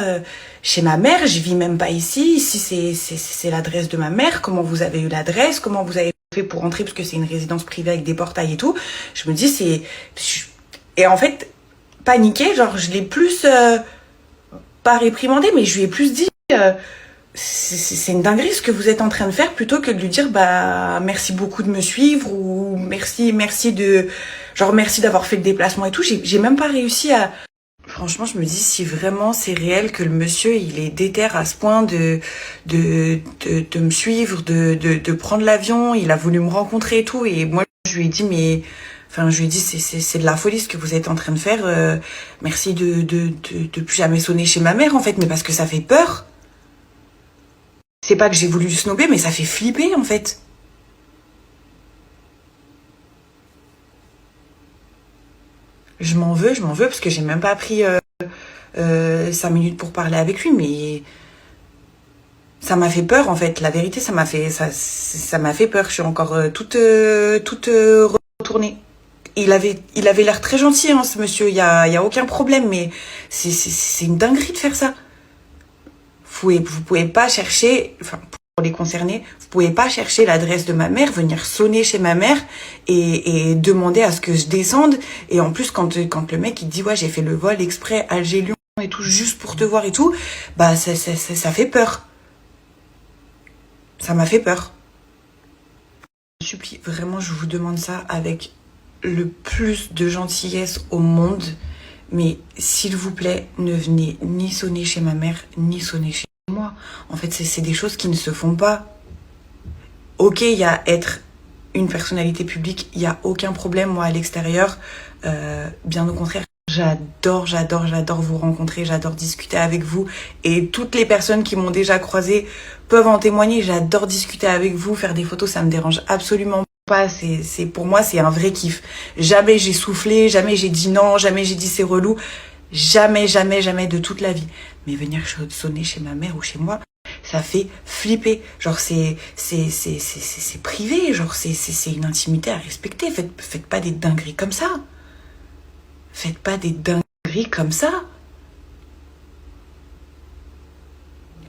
chez ma mère, je vis même pas ici c'est l'adresse de ma mère, comment vous avez eu l'adresse, comment vous avez fait pour rentrer, parce que c'est une résidence privée avec des portails et tout. Je me dis et en fait paniqué, genre je l'ai plus pas réprimandé, mais je lui ai plus dit c'est une dinguerie ce que vous êtes en train de faire, plutôt que de lui dire bah merci beaucoup de me suivre ou merci d'avoir fait le déplacement et tout. J'ai même pas réussi à... Franchement, je me dis si vraiment c'est réel que le monsieur il est déter à ce point de me suivre, de prendre l'avion, il a voulu me rencontrer et tout, et moi je lui ai dit c'est de la folie ce que vous êtes en train de faire, merci de plus jamais sonner chez ma mère en fait, mais parce que ça fait peur. C'est pas que j'ai voulu le snober, mais ça fait flipper en fait. je m'en veux parce que j'ai même pas pris 5 minutes pour parler avec lui, mais ça m'a fait peur en fait. La vérité, ça m'a fait peur. Je suis encore toute retournée. Il avait l'air très gentil, hein, ce monsieur. Il y a aucun problème, mais c'est une dinguerie de faire ça. Vous pouvez pas chercher, enfin, pour les concernés, vous pouvez pas chercher l'adresse de ma mère, venir sonner chez ma mère et demander à ce que je descende. Et en plus, quand le mec il dit ouais, j'ai fait le vol exprès Alger-Lyon et tout juste pour te voir et tout, bah ça fait peur. Ça m'a fait peur. Je supplie, vraiment, je vous demande ça avec le plus de gentillesse au monde. Mais s'il vous plaît, ne venez ni sonner chez ma mère, ni sonner chez moi. En fait, c'est des choses qui ne se font pas. Ok, il y a être une personnalité publique, il n'y a aucun problème, moi, à l'extérieur. Bien au contraire, j'adore vous rencontrer, j'adore discuter avec vous. Et toutes les personnes qui m'ont déjà croisée peuvent en témoigner. J'adore discuter avec vous, faire des photos, ça me dérange absolument pas. Pour moi, c'est un vrai kiff. Jamais j'ai soufflé, jamais j'ai dit non, jamais j'ai dit c'est relou. Jamais de toute la vie. Mais venir sonner chez ma mère ou chez moi, ça fait flipper. Genre c'est privé, genre c'est une intimité à respecter. Faites pas des dingueries comme ça. Faites pas des dingueries comme ça.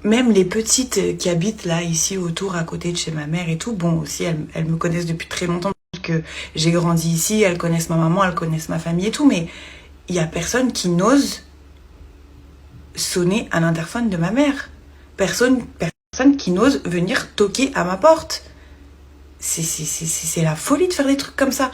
Même les petites qui habitent là, ici, autour, à côté de chez ma mère et tout, bon, aussi, elles me connaissent depuis très longtemps, parce que j'ai grandi ici, elles connaissent ma maman, elles connaissent ma famille et tout, mais il y a personne qui n'ose sonner à l'interphone de ma mère. Personne qui n'ose venir toquer à ma porte. C'est la folie de faire des trucs comme ça.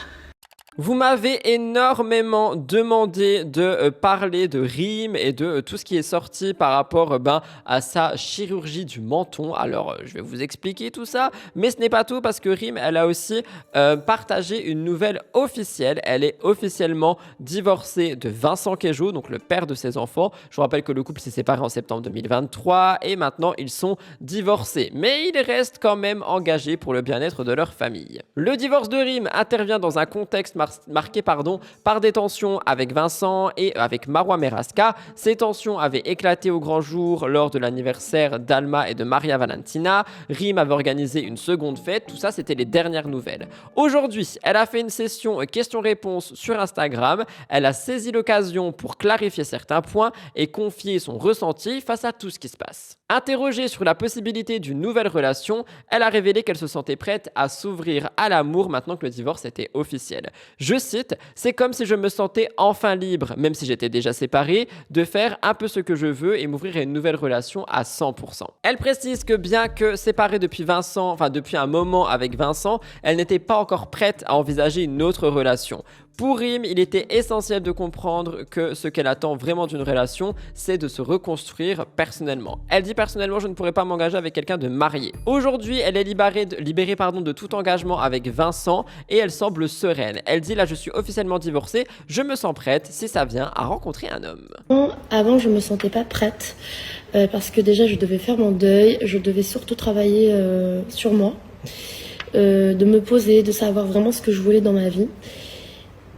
Vous m'avez énormément demandé de parler de Rim et de tout ce qui est sorti par rapport à sa chirurgie du menton. Alors, je vais vous expliquer tout ça, mais ce n'est pas tout parce que Rim, elle a aussi partagé une nouvelle officielle. Elle est officiellement divorcée de Vincent Queijo, donc le père de ses enfants. Je vous rappelle que le couple s'est séparé en septembre 2023 et maintenant, ils sont divorcés. Mais ils restent quand même engagés pour le bien-être de leur famille. Le divorce de Rim intervient dans un contexte marqué par des tensions avec Vincent et avec Marwa Meraska. Ces tensions avaient éclaté au grand jour lors de l'anniversaire d'Alma et de Maria Valentina. Rim avait organisé une seconde fête. Tout ça, c'était les dernières nouvelles. Aujourd'hui, elle a fait une session questions-réponses sur Instagram. Elle a saisi l'occasion pour clarifier certains points et confier son ressenti face à tout ce qui se passe. Interrogée sur la possibilité d'une nouvelle relation, elle a révélé qu'elle se sentait prête à s'ouvrir à l'amour maintenant que le divorce était officiel. Je cite, « C'est comme si je me sentais enfin libre, même si j'étais déjà séparée, de faire un peu ce que je veux et m'ouvrir à une nouvelle relation à 100%. » Elle précise que bien que séparée depuis un moment avec Vincent, elle n'était pas encore prête à envisager une autre relation. Pour Rim, il était essentiel de comprendre que ce qu'elle attend vraiment d'une relation, c'est de se reconstruire personnellement. Elle dit personnellement, je ne pourrais pas m'engager avec quelqu'un de marié. Aujourd'hui, elle est libérée de tout engagement avec Vincent et elle semble sereine. Elle dit là, je suis officiellement divorcée, je me sens prête si ça vient à rencontrer un homme. Avant, je me sentais pas prête parce que déjà, je devais faire mon deuil, je devais surtout travailler sur moi, de me poser, de savoir vraiment ce que je voulais dans ma vie.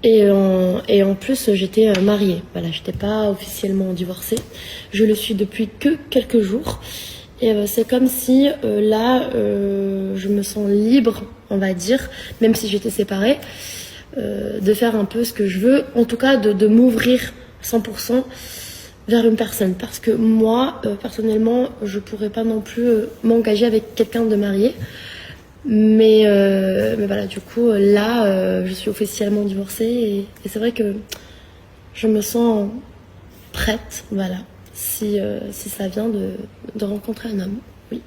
Et en plus, j'étais mariée. Voilà, j'étais pas officiellement divorcée. Je le suis depuis que quelques jours. Et c'est comme si là, je me sens libre, on va dire, même si j'étais séparée, de faire un peu ce que je veux. En tout cas, de m'ouvrir 100% vers une personne. Parce que moi, personnellement, je pourrais pas non plus m'engager avec quelqu'un de marié. Mais voilà, du coup, là, je suis officiellement divorcée et c'est vrai que je me sens prête, voilà, si ça vient de rencontrer un homme, oui.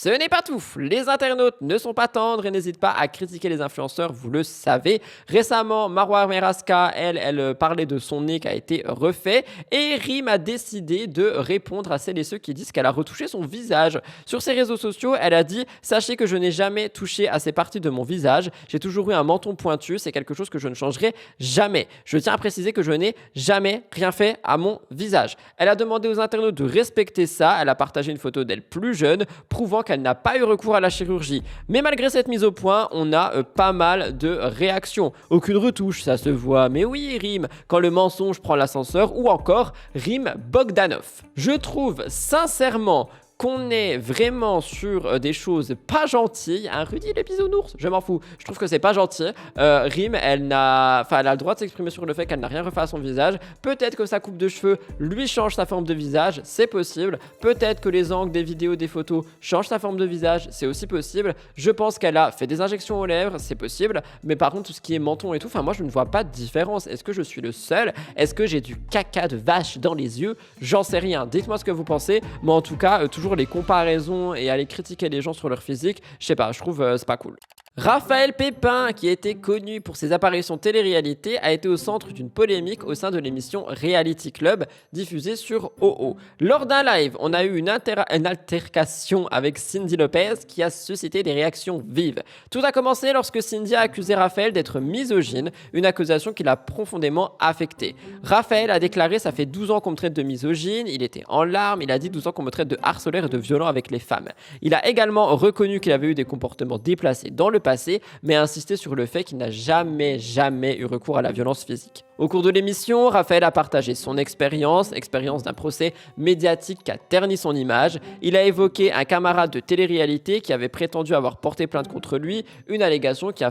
Ce n'est pas tout, les internautes ne sont pas tendres et n'hésitent pas à critiquer les influenceurs, vous le savez. Récemment, Marwa Meraska, elle parlait de son nez qui a été refait et Rim a décidé de répondre à celles et ceux qui disent qu'elle a retouché son visage. Sur ses réseaux sociaux, elle a dit « Sachez que je n'ai jamais touché à ces parties de mon visage, j'ai toujours eu un menton pointu, c'est quelque chose que je ne changerai jamais. Je tiens à préciser que je n'ai jamais rien fait à mon visage. » Elle a demandé aux internautes de respecter ça, elle a partagé une photo d'elle plus jeune, prouvant qu'elle qu'elle n'a pas eu recours à la chirurgie. Mais malgré cette mise au point, on a pas mal de réactions. Aucune retouche, ça se voit. Mais oui, Rim, quand le mensonge prend l'ascenseur, ou encore Rim Bogdanov. Je trouve sincèrement qu'on est vraiment sur des choses pas gentilles. Hein, Rudy les bisounours, je m'en fous. Je trouve que c'est pas gentil. Rim, elle a le droit de s'exprimer sur le fait qu'elle n'a rien refait à son visage. Peut-être que sa coupe de cheveux lui change sa forme de visage, c'est possible. Peut-être que les angles des vidéos, des photos changent sa forme de visage, c'est aussi possible. Je pense qu'elle a fait des injections aux lèvres, c'est possible. Mais par contre, tout ce qui est menton et tout, moi je ne vois pas de différence. Est-ce que je suis le seul? Est-ce que j'ai du caca de vache dans les yeux? J'en sais rien. Dites-moi ce que vous pensez. Mais en tout cas, toujours les comparaisons et aller critiquer les gens sur leur physique, je sais pas, je trouve c'est pas cool. Raphaël Pépin, qui était connu pour ses apparitions télé-réalité, a été au centre d'une polémique au sein de l'émission Reality Club diffusée sur OO. Lors d'un live, on a eu une altercation avec Cindy Lopez qui a suscité des réactions vives. Tout a commencé lorsque Cindy a accusé Raphaël d'être misogyne, une accusation qui l'a profondément affecté. Raphaël a déclaré « Ça fait 12 ans qu'on me traite de misogyne », il était en larmes, il a dit 12 ans qu'on me traite de harceleur et de violent avec les femmes. Il a également reconnu qu'il avait eu des comportements déplacés dans le passé, mais a insisté sur le fait qu'il n'a jamais eu recours à la violence physique. Au cours de l'émission, Raphaël a partagé son expérience d'un procès médiatique qui a terni son image. Il a évoqué un camarade de télé-réalité qui avait prétendu avoir porté plainte contre lui, une allégation qui a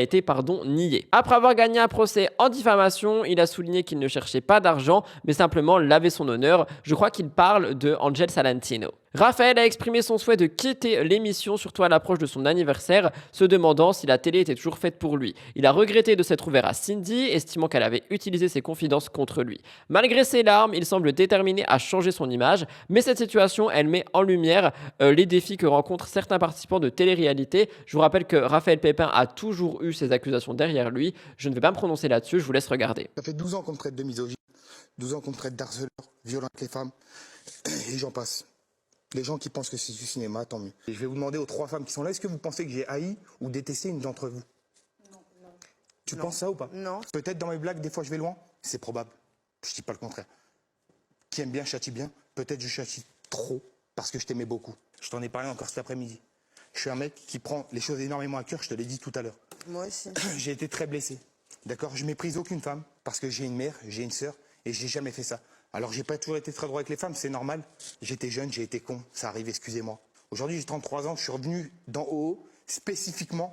été niée. Après avoir gagné un procès en diffamation, il a souligné qu'il ne cherchait pas d'argent, mais simplement laver son honneur. Je crois qu'il parle de Angel Salentino. Raphaël a exprimé son souhait de quitter l'émission, surtout à l'approche de son anniversaire, se demandant si la télé était toujours faite pour lui. Il a regretté de s'être ouvert à Cindy, estimant qu'elle avait utilisé ses confidences contre lui. Malgré ses larmes, il semble déterminé à changer son image, mais cette situation, elle met en lumière les défis que rencontrent certains participants de télé-réalité. Je vous rappelle que Raphaël Pépin a toujours eu ces accusations derrière lui. Je ne vais pas me prononcer là-dessus, je vous laisse regarder. Ça fait 12 ans qu'on me traite de misogyne, 12 ans qu'on me traite d'harceleur, violent avec les femmes, et j'en passe. Les gens qui pensent que c'est du cinéma, tant mieux. Et je vais vous demander aux 3 femmes qui sont là, est-ce que vous pensez que j'ai haï ou détesté une d'entre vous? Non. Tu penses ça ou pas? Non. Peut-être dans mes blagues, des fois je vais loin? C'est probable. Je dis pas le contraire. Qui aime bien châtie bien. Peut-être je châtie trop parce que je t'aimais beaucoup. Je t'en ai parlé encore cet après-midi. Je suis un mec qui prend les choses énormément à cœur, je te l'ai dit tout à l'heure. Moi aussi. J'ai été très blessé. D'accord? Je méprise aucune femme parce que j'ai une mère, j'ai une sœur et j'ai jamais fait ça. Alors j'ai pas toujours été très droit avec les femmes, c'est normal. J'étais jeune, j'ai été con, ça arrive, excusez-moi. Aujourd'hui j'ai 33 ans, je suis revenu dans OO spécifiquement,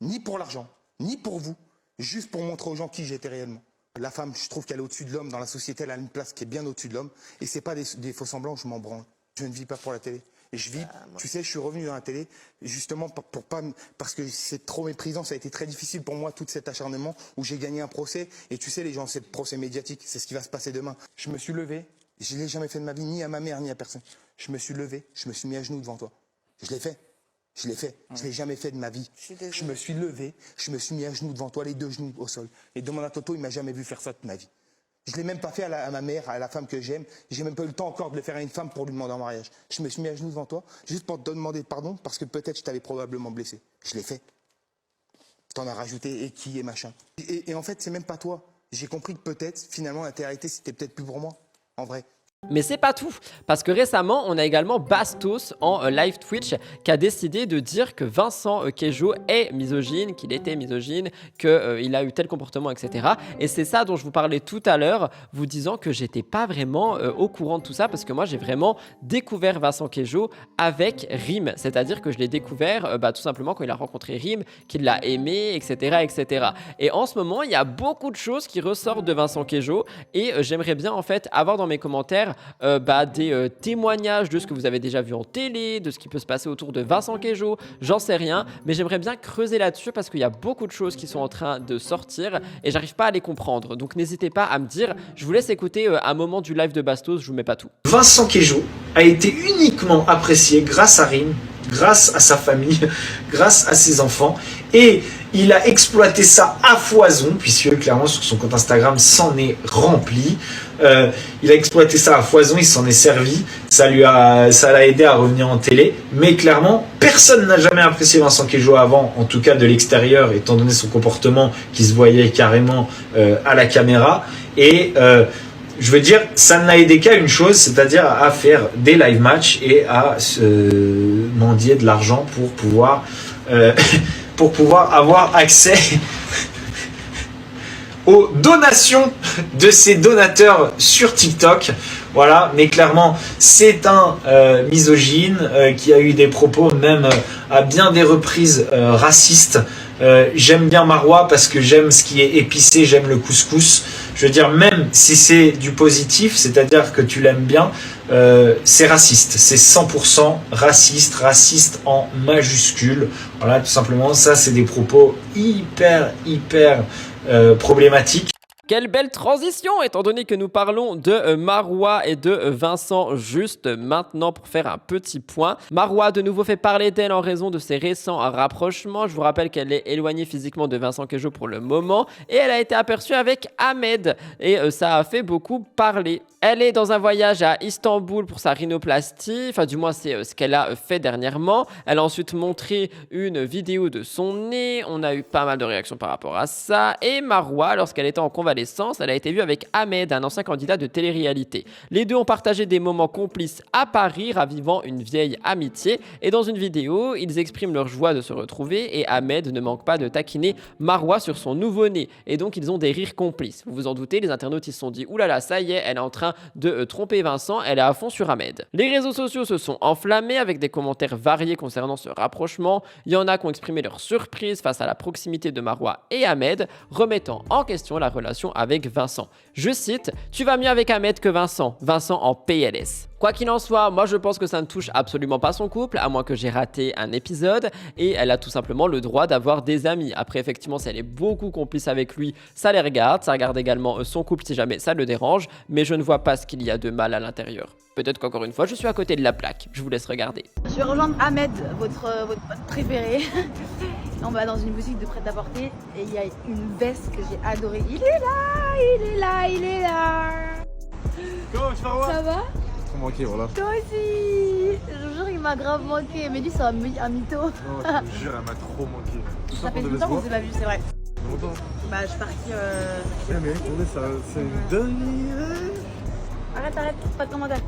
ni pour l'argent, ni pour vous, juste pour montrer aux gens qui j'étais réellement. La femme, je trouve qu'elle est au-dessus de l'homme, dans la société elle a une place qui est bien au-dessus de l'homme, et c'est pas des faux semblants, je m'en branle. Je ne vis pas pour la télé. Et je vis, tu sais, je suis revenu dans la télé justement parce que c'est trop méprisant, ça a été très difficile pour moi tout cet acharnement où j'ai gagné un procès. Et tu sais, les gens, c'est le procès médiatique, c'est ce qui va se passer demain. Je me suis levé, je ne l'ai jamais fait de ma vie, ni à ma mère, ni à personne. Je me suis levé, je me suis mis à genoux devant toi. Je l'ai fait, je ne l'ai jamais fait de ma vie. Je me suis levé, je me suis mis à genoux devant toi, les 2 genoux au sol. Et demande à Toto, il m'a jamais vu faire ça de ma vie. Je ne l'ai même pas fait à ma mère, à la femme que j'aime. J'ai même pas eu le temps encore de le faire à une femme pour lui demander en mariage. Je me suis mis à genoux devant toi, juste pour te demander pardon, parce que peut-être je t'avais probablement blessé. Je l'ai fait. T'en as rajouté et qui et machin. Et en fait, c'est même pas toi. J'ai compris que peut-être, finalement, la télé-réalité, c'était peut-être plus pour moi, en vrai. Mais c'est pas tout, parce que récemment, on a également Bastos en live Twitch qui a décidé de dire que Vincent Queijo est misogyne, qu'il était misogyne, qu'il a eu tel comportement, etc. Et c'est ça dont je vous parlais tout à l'heure, vous disant que j'étais pas vraiment au courant de tout ça, parce que moi j'ai vraiment découvert Vincent Queijo avec Rim, c'est-à-dire que je l'ai découvert tout simplement quand il a rencontré Rim, qu'il l'a aimé, etc., etc. Et en ce moment, il y a beaucoup de choses qui ressortent de Vincent Queijo, et j'aimerais bien en fait avoir dans mes commentaires des témoignages de ce que vous avez déjà vu en télé, de ce qui peut se passer autour de Vincent Queijo, j'en sais rien, mais j'aimerais bien creuser là-dessus parce qu'il y a beaucoup de choses qui sont en train de sortir et j'arrive pas à les comprendre. Donc n'hésitez pas à me dire, je vous laisse écouter un moment du live de Bastos, je vous mets pas tout. Vincent Queijo a été uniquement apprécié grâce à Rim, grâce à sa famille, grâce à ses enfants, et il a exploité ça à foison, puisque clairement sur son compte Instagram s'en est rempli. Il a exploité ça à foison, il s'en est servi, ça l'a aidé à revenir en télé, mais clairement personne n'a jamais apprécié Vincent Queijo avant, en tout cas de l'extérieur, étant donné son comportement qui se voyait carrément à la caméra, et je veux dire, ça ne l'a aidé qu'à une chose, c'est-à-dire à faire des live matchs et à se mendier de l'argent pour pouvoir avoir accès aux donations de ses donateurs sur TikTok. Voilà, mais clairement, c'est un misogyne qui a eu des propos même à bien des reprises racistes. J'aime bien Marois parce que j'aime ce qui est épicé, j'aime le couscous. Je veux dire, même si c'est du positif, c'est-à-dire que tu l'aimes bien, c'est raciste. C'est 100% raciste en majuscule. Voilà, tout simplement, ça c'est des propos hyper problématiques. Quelle belle transition, étant donné que nous parlons de Marois et de Vincent juste maintenant pour faire un petit point. Marois de nouveau fait parler d'elle en raison de ses récents rapprochements. Je vous rappelle qu'elle est éloignée physiquement de Vincent Queijo pour le moment et elle a été aperçue avec Ahmed et ça a fait beaucoup parler. Elle est dans un voyage à Istanbul pour sa rhinoplastie, enfin du moins c'est ce qu'elle a fait dernièrement. Elle a ensuite montré une vidéo de son nez, on a eu pas mal de réactions par rapport à ça. Et Marois, lorsqu'elle était en convalescence, elle a été vue avec Ahmed, un ancien candidat de télé-réalité. Les deux ont partagé des moments complices à Paris, ravivant une vieille amitié. Et dans une vidéo, ils expriment leur joie de se retrouver et Ahmed ne manque pas de taquiner Marois sur son nouveau-né. Et donc ils ont des rires complices. Vous vous en doutez, les internautes ils se sont dit « Oulala, ça y est, elle est en train de tromper Vincent, elle est à fond sur Ahmed ». Les réseaux sociaux se sont enflammés avec des commentaires variés concernant ce rapprochement. Il y en a qui ont exprimé leur surprise face à la proximité de Marois et Ahmed, remettant en question la relation avec Vincent. Je cite « Tu vas mieux avec Ahmed que Vincent. Vincent en PLS ». Quoi qu'il en soit, moi je pense que ça ne touche absolument pas son couple, à moins que j'ai raté un épisode, et elle a tout simplement le droit d'avoir des amis. Après effectivement, si elle est beaucoup complice avec lui, ça les regarde, ça regarde également son couple si jamais ça le dérange, mais je ne vois pas ce qu'il y a de mal à l'intérieur. Peut-être qu'encore une fois, je suis à côté de la plaque, je vous laisse regarder. Je vais rejoindre Ahmed, votre pote préféré. On va dans une boutique de prêt-à-porter et il y a une veste que j'ai adorée. Il est là, il est là, il est là. Comment tu vas? Ça va? Trop manqué, voilà. Toi aussi. Je vous jure, il m'a grave manqué. Mais lui, c'est un mytho. Non, je te jure, elle m'a trop manqué. Ça fait longtemps qu'on s'est pas vu, c'est vrai. Longtemps. Bah, je suis partie. Ouais, mais attendez, c'est une dinguerie. Arrête, pas de commentaire.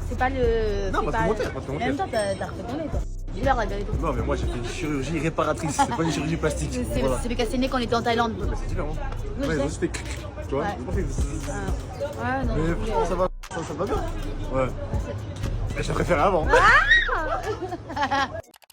C'est pas le. Non, pas de commentaire, pas de En commentaire. même temps, t'as refait ton nez, toi. Dis-leur la vérité. Non, mais moi j'ai fait une chirurgie réparatrice, c'est pas une chirurgie plastique. C'est Voilà. le cassé nez quand on était en Thaïlande. Ouais, bah, c'est différent. Oui, Ouais, je sais. c'était. Tu vois, Ouais. j'ai pas fait. Ouais, non. Mais franchement, ça va bien. Ouais. Mais je préféré avant.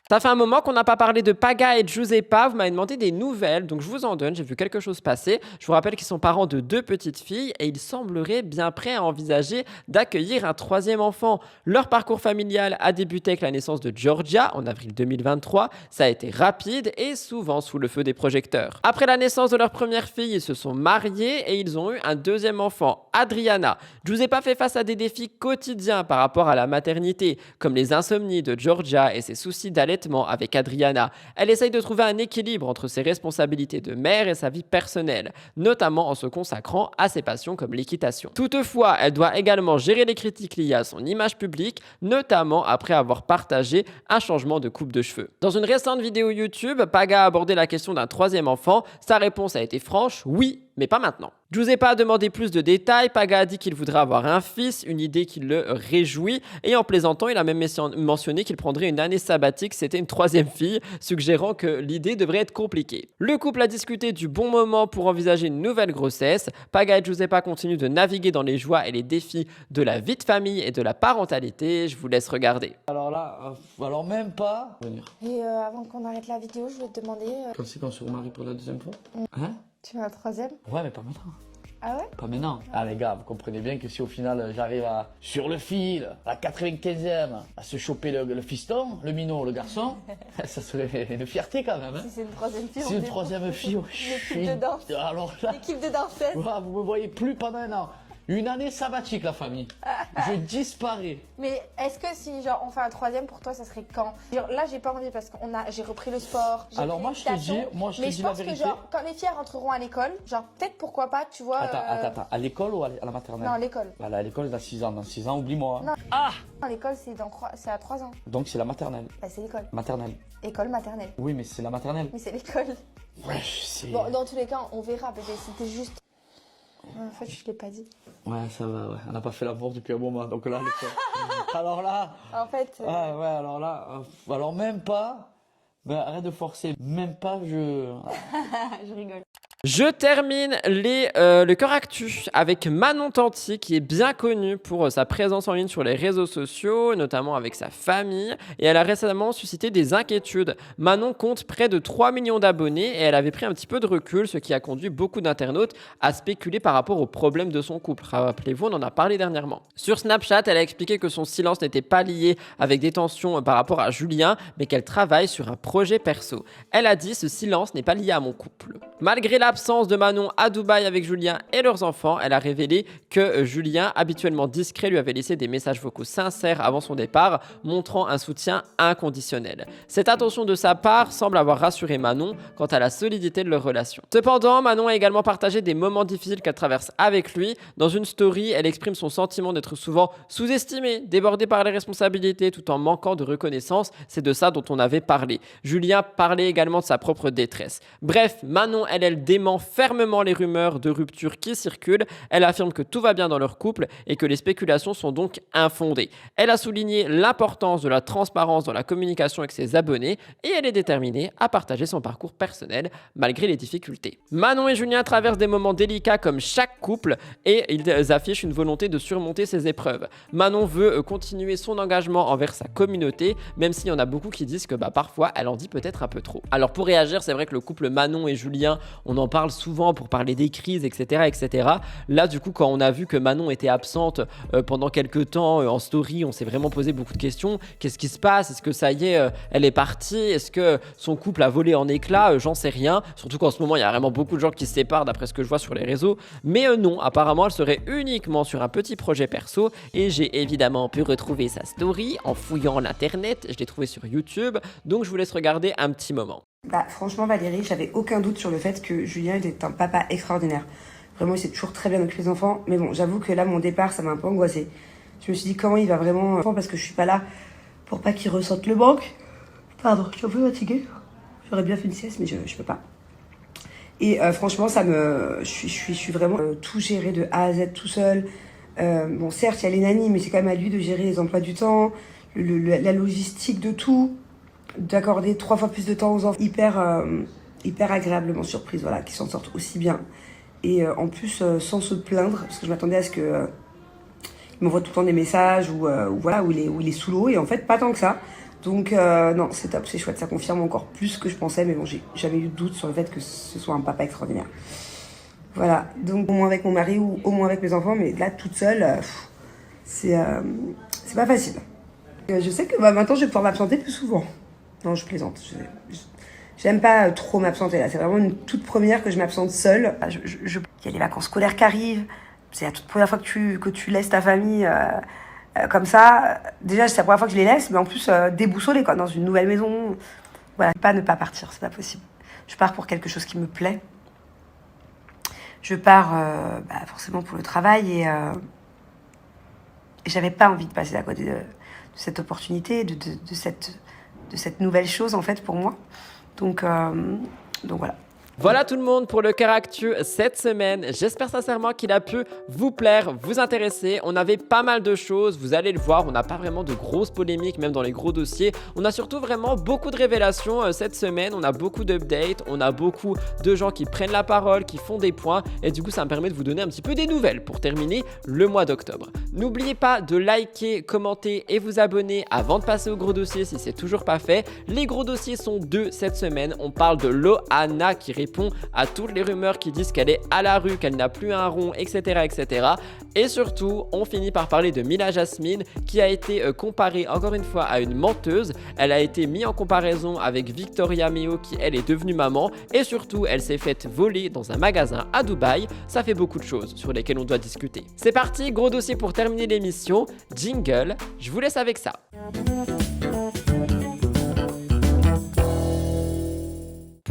Ça fait un moment qu'on n'a pas parlé de Paga et Giuseppa, vous m'avez demandé des nouvelles, donc je vous en donne, j'ai vu quelque chose passer. Je vous rappelle qu'ils sont parents de 2 petites filles et ils sembleraient bien prêts à envisager d'accueillir un 3e enfant. Leur parcours familial a débuté avec la naissance de Georgia en avril 2023, ça a été rapide et souvent sous le feu des projecteurs. Après la naissance de leur première fille, ils se sont mariés et ils ont eu un 2e enfant, Adriana. Giuseppa fait face à des défis quotidiens par rapport à la maternité, comme les insomnies de Georgia et ses soucis d'allaitement avec Adriana. Elle essaye de trouver un équilibre entre ses responsabilités de mère et sa vie personnelle, notamment en se consacrant à ses passions comme l'équitation. Toutefois, elle doit également gérer les critiques liées à son image publique, notamment après avoir partagé un changement de coupe de cheveux. Dans une récente vidéo YouTube, Paga a abordé la question d'un 3e enfant. Sa réponse a été franche, oui, mais pas maintenant. Giuseppa a demandé plus de détails, Paga a dit qu'il voudrait avoir un fils, une idée qui le réjouit, et en plaisantant, il a même mentionné qu'il prendrait une année sabbatique, c'était une 3e fille, suggérant que l'idée devrait être compliquée. Le couple a discuté du bon moment pour envisager une nouvelle grossesse. Paga et Giuseppa continuent de naviguer dans les joies et les défis de la vie de famille et de la parentalité, je vous laisse regarder. Alors là, alors même pas. Et avant qu'on arrête la vidéo, je vais te demander. Quand c'est qu'on se remarie pour la 2e fois? Hein? Tu veux un 3e? Ouais, mais pas maintenant. Ah ouais? Pas maintenant. Ah les gars, vous comprenez bien que si au final j'arrive à, sur le fil, à 95e, à se choper le fiston, le minot, le garçon, ça serait une fierté quand même. Hein. Si c'est une 3e fille, c'est une 3e fille. L'équipe de danse. Alors là, l'équipe de danseuse. Vous me voyez plus pendant un an. Une année sabbatique, la famille. Je disparais. Mais est-ce que si genre on fait un 3e pour toi, ça serait quand? Genre, là, j'ai pas envie parce que j'ai repris le sport. Alors moi je te dis, mais je pense que genre quand les filles rentreront à l'école, genre peut-être pourquoi pas, tu vois. Attends, à l'école ou à la maternelle? Non, à l'école. Voilà, à l'école, dans 6 ans. Dans 6 ans, oublie-moi. Non. Ah! À l'école, c'est à 3 ans. Donc c'est la maternelle. Bah, c'est l'école. Maternelle. École maternelle. Oui, mais c'est la maternelle. Mais c'est l'école. Ouais, c'est... Bon, dans tous les cas, on verra. Peut-être c'était juste. En fait, je l'ai pas dit. Ouais, ça va, ouais. On n'a pas fait l'amour depuis un moment, donc là, alors là... En fait... Ouais, alors là... alors même pas... Ben, arrête de forcer. Même pas, je rigole. Je termine le cœur actu avec Manon Tanti, qui est bien connue pour sa présence en ligne sur les réseaux sociaux, notamment avec sa famille, et elle a récemment suscité des inquiétudes. Manon compte près de 3 millions d'abonnés et elle avait pris un petit peu de recul, ce qui a conduit beaucoup d'internautes à spéculer par rapport aux problèmes de son couple. Rappelez-vous, on en a parlé dernièrement. Sur Snapchat, elle a expliqué que son silence n'était pas lié avec des tensions par rapport à Julien, mais qu'elle travaille sur un projet perso. Elle a dit « Ce silence n'est pas lié à mon couple ». Malgré l'absence de Manon à Dubaï avec Julien et leurs enfants, elle a révélé que Julien, habituellement discret, lui avait laissé des messages vocaux sincères avant son départ, montrant un soutien inconditionnel. Cette attention de sa part semble avoir rassuré Manon quant à la solidité de leur relation. Cependant, Manon a également partagé des moments difficiles qu'elle traverse avec lui. Dans une story, elle exprime son sentiment d'être souvent sous-estimée, débordée par les responsabilités tout en manquant de reconnaissance. C'est de ça dont on avait parlé. Julien parlait également de sa propre détresse. Bref, Manon, elle dément fermement les rumeurs de rupture qui circulent. Elle affirme que tout va bien dans leur couple et que les spéculations sont donc infondées. Elle a souligné l'importance de la transparence dans la communication avec ses abonnés et elle est déterminée à partager son parcours personnel malgré les difficultés. Manon et Julien traversent des moments délicats comme chaque couple et ils affichent une volonté de surmonter ces épreuves. Manon veut continuer son engagement envers sa communauté, même s'il y en a beaucoup qui disent que parfois elle en dit peut-être un peu trop. Alors pour réagir, c'est vrai que le couple Manon et Julien, on en parle souvent pour parler des crises, etc., etc. Là, du coup, quand on a vu que Manon était absente pendant quelques temps en story, on s'est vraiment posé beaucoup de questions. Qu'est-ce qui se passe? Est-ce que ça y est, elle est partie? Est-ce que son couple a volé en éclats? J'en sais rien. Surtout qu'en ce moment, il y a vraiment beaucoup de gens qui se séparent d'après ce que je vois sur les réseaux. Mais non, apparemment, elle serait uniquement sur un petit projet perso. Et j'ai évidemment pu retrouver sa story en fouillant l'internet. Je l'ai trouvée sur YouTube. Donc, je vous laisse regarder un petit moment. Franchement Valérie, j'avais aucun doute sur le fait que Julien était un papa extraordinaire. Vraiment, il s'est toujours très bien occupé des enfants. Mais bon, j'avoue que là, mon départ, ça m'a un peu angoissée. Je me suis dit comment il va vraiment... Parce que je suis pas là pour pas qu'il ressente le manque. Pardon, je suis un peu fatiguée. J'aurais bien fait une sieste, mais je peux pas. Et franchement, je suis vraiment tout géré de A à Z tout seul. Bon, certes, il y a les nannies, mais c'est quand même à lui de gérer les emplois du temps, la logistique de tout. D'accorder 3 fois plus de temps aux enfants, hyper agréablement surprise, voilà, qu'ils s'en sortent aussi bien. Et en plus, sans se plaindre, parce que je m'attendais à ce que il m'envoie tout le temps des messages où il est sous l'eau, et en fait, pas tant que ça. Donc non, c'est top, c'est chouette, ça confirme encore plus que je pensais, mais bon, j'ai jamais eu de doute sur le fait que ce soit un papa extraordinaire. Voilà, donc au moins avec mon mari ou au moins avec mes enfants, mais là, toute seule, c'est pas facile. Je sais que maintenant, je vais pouvoir m'absenter plus souvent. Non, je plaisante. J'aime pas trop m'absenter là. C'est vraiment une toute première que je m'absente seule. Il y a les vacances scolaires qui arrivent. C'est la toute première fois que tu laisses ta famille comme ça. Déjà, c'est la première fois que je les laisse, mais en plus déboussolée dans une nouvelle maison. Voilà, ne pas partir, c'est pas possible. Je pars pour quelque chose qui me plaît. Je pars forcément pour le travail et j'avais pas envie de passer à côté de cette opportunité, de cette nouvelle chose en fait pour moi. Donc voilà. Voilà tout le monde pour le cœur actu cette semaine. J'espère sincèrement qu'il a pu vous plaire, vous intéresser. On avait pas mal de choses, vous allez le voir. On n'a pas vraiment de grosses polémiques, même dans les gros dossiers. On a surtout vraiment beaucoup de révélations cette semaine. On a beaucoup d'updates, on a beaucoup de gens qui prennent la parole, qui font des points. Et du coup, ça me permet de vous donner un petit peu des nouvelles pour terminer le mois d'octobre. N'oubliez pas de liker, commenter et vous abonner avant de passer au gros dossier si c'est toujours pas fait. Les gros dossiers sont 2 cette semaine. On parle de Loana qui répond à toutes les rumeurs qui disent qu'elle est à la rue, qu'elle n'a plus un rond, etc., etc. Et surtout, on finit par parler de Mila Jasmine qui a été comparée encore une fois à une menteuse. Elle a été mise en comparaison avec Victoria Meo qui elle est devenue maman et surtout elle s'est faite voler dans un magasin à Dubaï. Ça fait beaucoup de choses sur lesquelles on doit discuter. C'est parti, gros dossier pour terminer l'émission. Jingle, je vous laisse avec ça.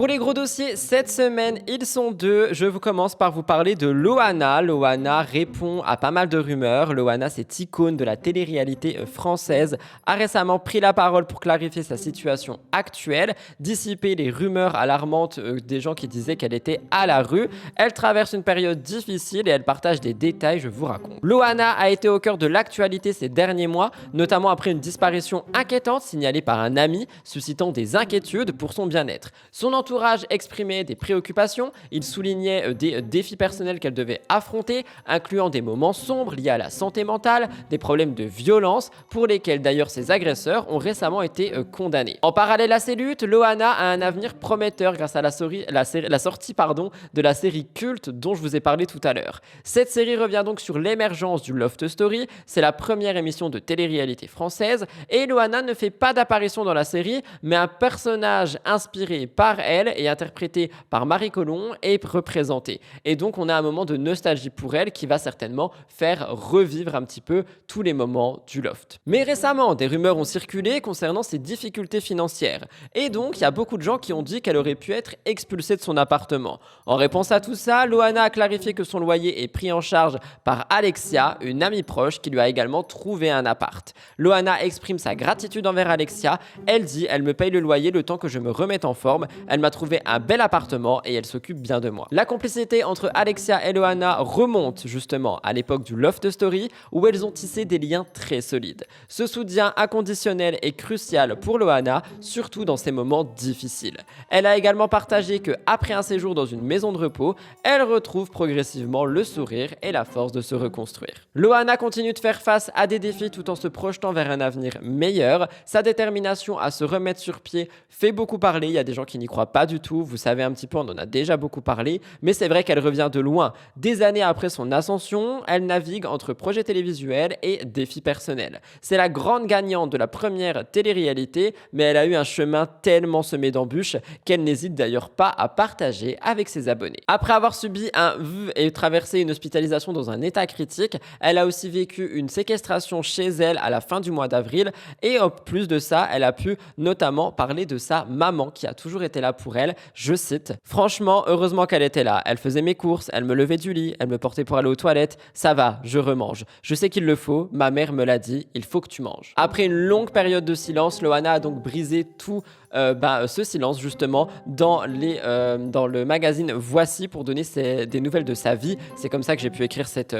Pour les gros dossiers, cette semaine, ils sont deux. Je vous commence par vous parler de Loana. Loana répond à pas mal de rumeurs. Loana, cette icône de la télé-réalité française, a récemment pris la parole pour clarifier sa situation actuelle, dissiper les rumeurs alarmantes des gens qui disaient qu'elle était à la rue. Elle traverse une période difficile et elle partage des détails, je vous raconte. Loana a été au cœur de l'actualité ces derniers mois, notamment après une disparition inquiétante signalée par un ami, suscitant des inquiétudes pour son bien-être. Son entourage exprimait des préoccupations, il soulignait des défis personnels qu'elle devait affronter, incluant des moments sombres liés à la santé mentale, des problèmes de violence, pour lesquels d'ailleurs ses agresseurs ont récemment été condamnés. En parallèle à ces luttes, Loana a un avenir prometteur grâce à la sortie de la série culte dont je vous ai parlé tout à l'heure. Cette série revient donc sur l'émergence du Love Story, c'est la première émission de télé-réalité française, et Loana ne fait pas d'apparition dans la série, mais un personnage inspiré par elle et interprété par Marie Colomb est représenté. Et donc on a un moment de nostalgie pour elle qui va certainement faire revivre un petit peu tous les moments du Loft. Mais récemment, des rumeurs ont circulé concernant ses difficultés financières. Et donc il y a beaucoup de gens qui ont dit qu'elle aurait pu être expulsée de son appartement. En réponse à tout ça, Loana a clarifié que son loyer est pris en charge par Alexia, une amie proche qui lui a également trouvé un appart. Loana exprime sa gratitude envers Alexia. Elle dit « Elle me paye le loyer le temps que je me remette en forme. Elle m'a trouvé un bel appartement et elle s'occupe bien de moi. » La complicité entre Alexia et Loana remonte justement à l'époque du Love Story où elles ont tissé des liens très solides. Ce soutien inconditionnel est crucial pour Loana, surtout dans ces moments difficiles. Elle a également partagé que après un séjour dans une maison de repos, elle retrouve progressivement le sourire et la force de se reconstruire. Loana continue de faire face à des défis tout en se projetant vers un avenir meilleur. Sa détermination à se remettre sur pied fait beaucoup parler. Il y a des gens qui n'y croient pas du tout. Vous savez un petit peu, on en a déjà beaucoup parlé. Mais c'est vrai qu'elle revient de loin. Des années après son ascension, elle navigue entre projets télévisuels et défis personnels. C'est la grande gagnante de la première télé-réalité, mais elle a eu un chemin tellement semé d'embûches qu'elle n'hésite d'ailleurs pas à partager avec ses abonnés. Après avoir subi un VUV et traversé une hospitalisation dans un état critique, elle a aussi vécu une séquestration chez elle à la fin du mois d'avril et en plus de ça, elle a pu notamment parler de sa maman qui a toujours été là pour elle. Je cite « Franchement, heureusement qu'elle était là. Elle faisait mes courses, elle me levait du lit, elle me portait pour aller aux toilettes. Ça va, je remange. Je sais qu'il le faut, ma mère me l'a dit, il faut que tu manges. » Après une longue période de silence, Loana a donc brisé tout ce silence justement dans le magazine Voici pour donner des nouvelles de sa vie. C'est comme ça que j'ai pu écrire cet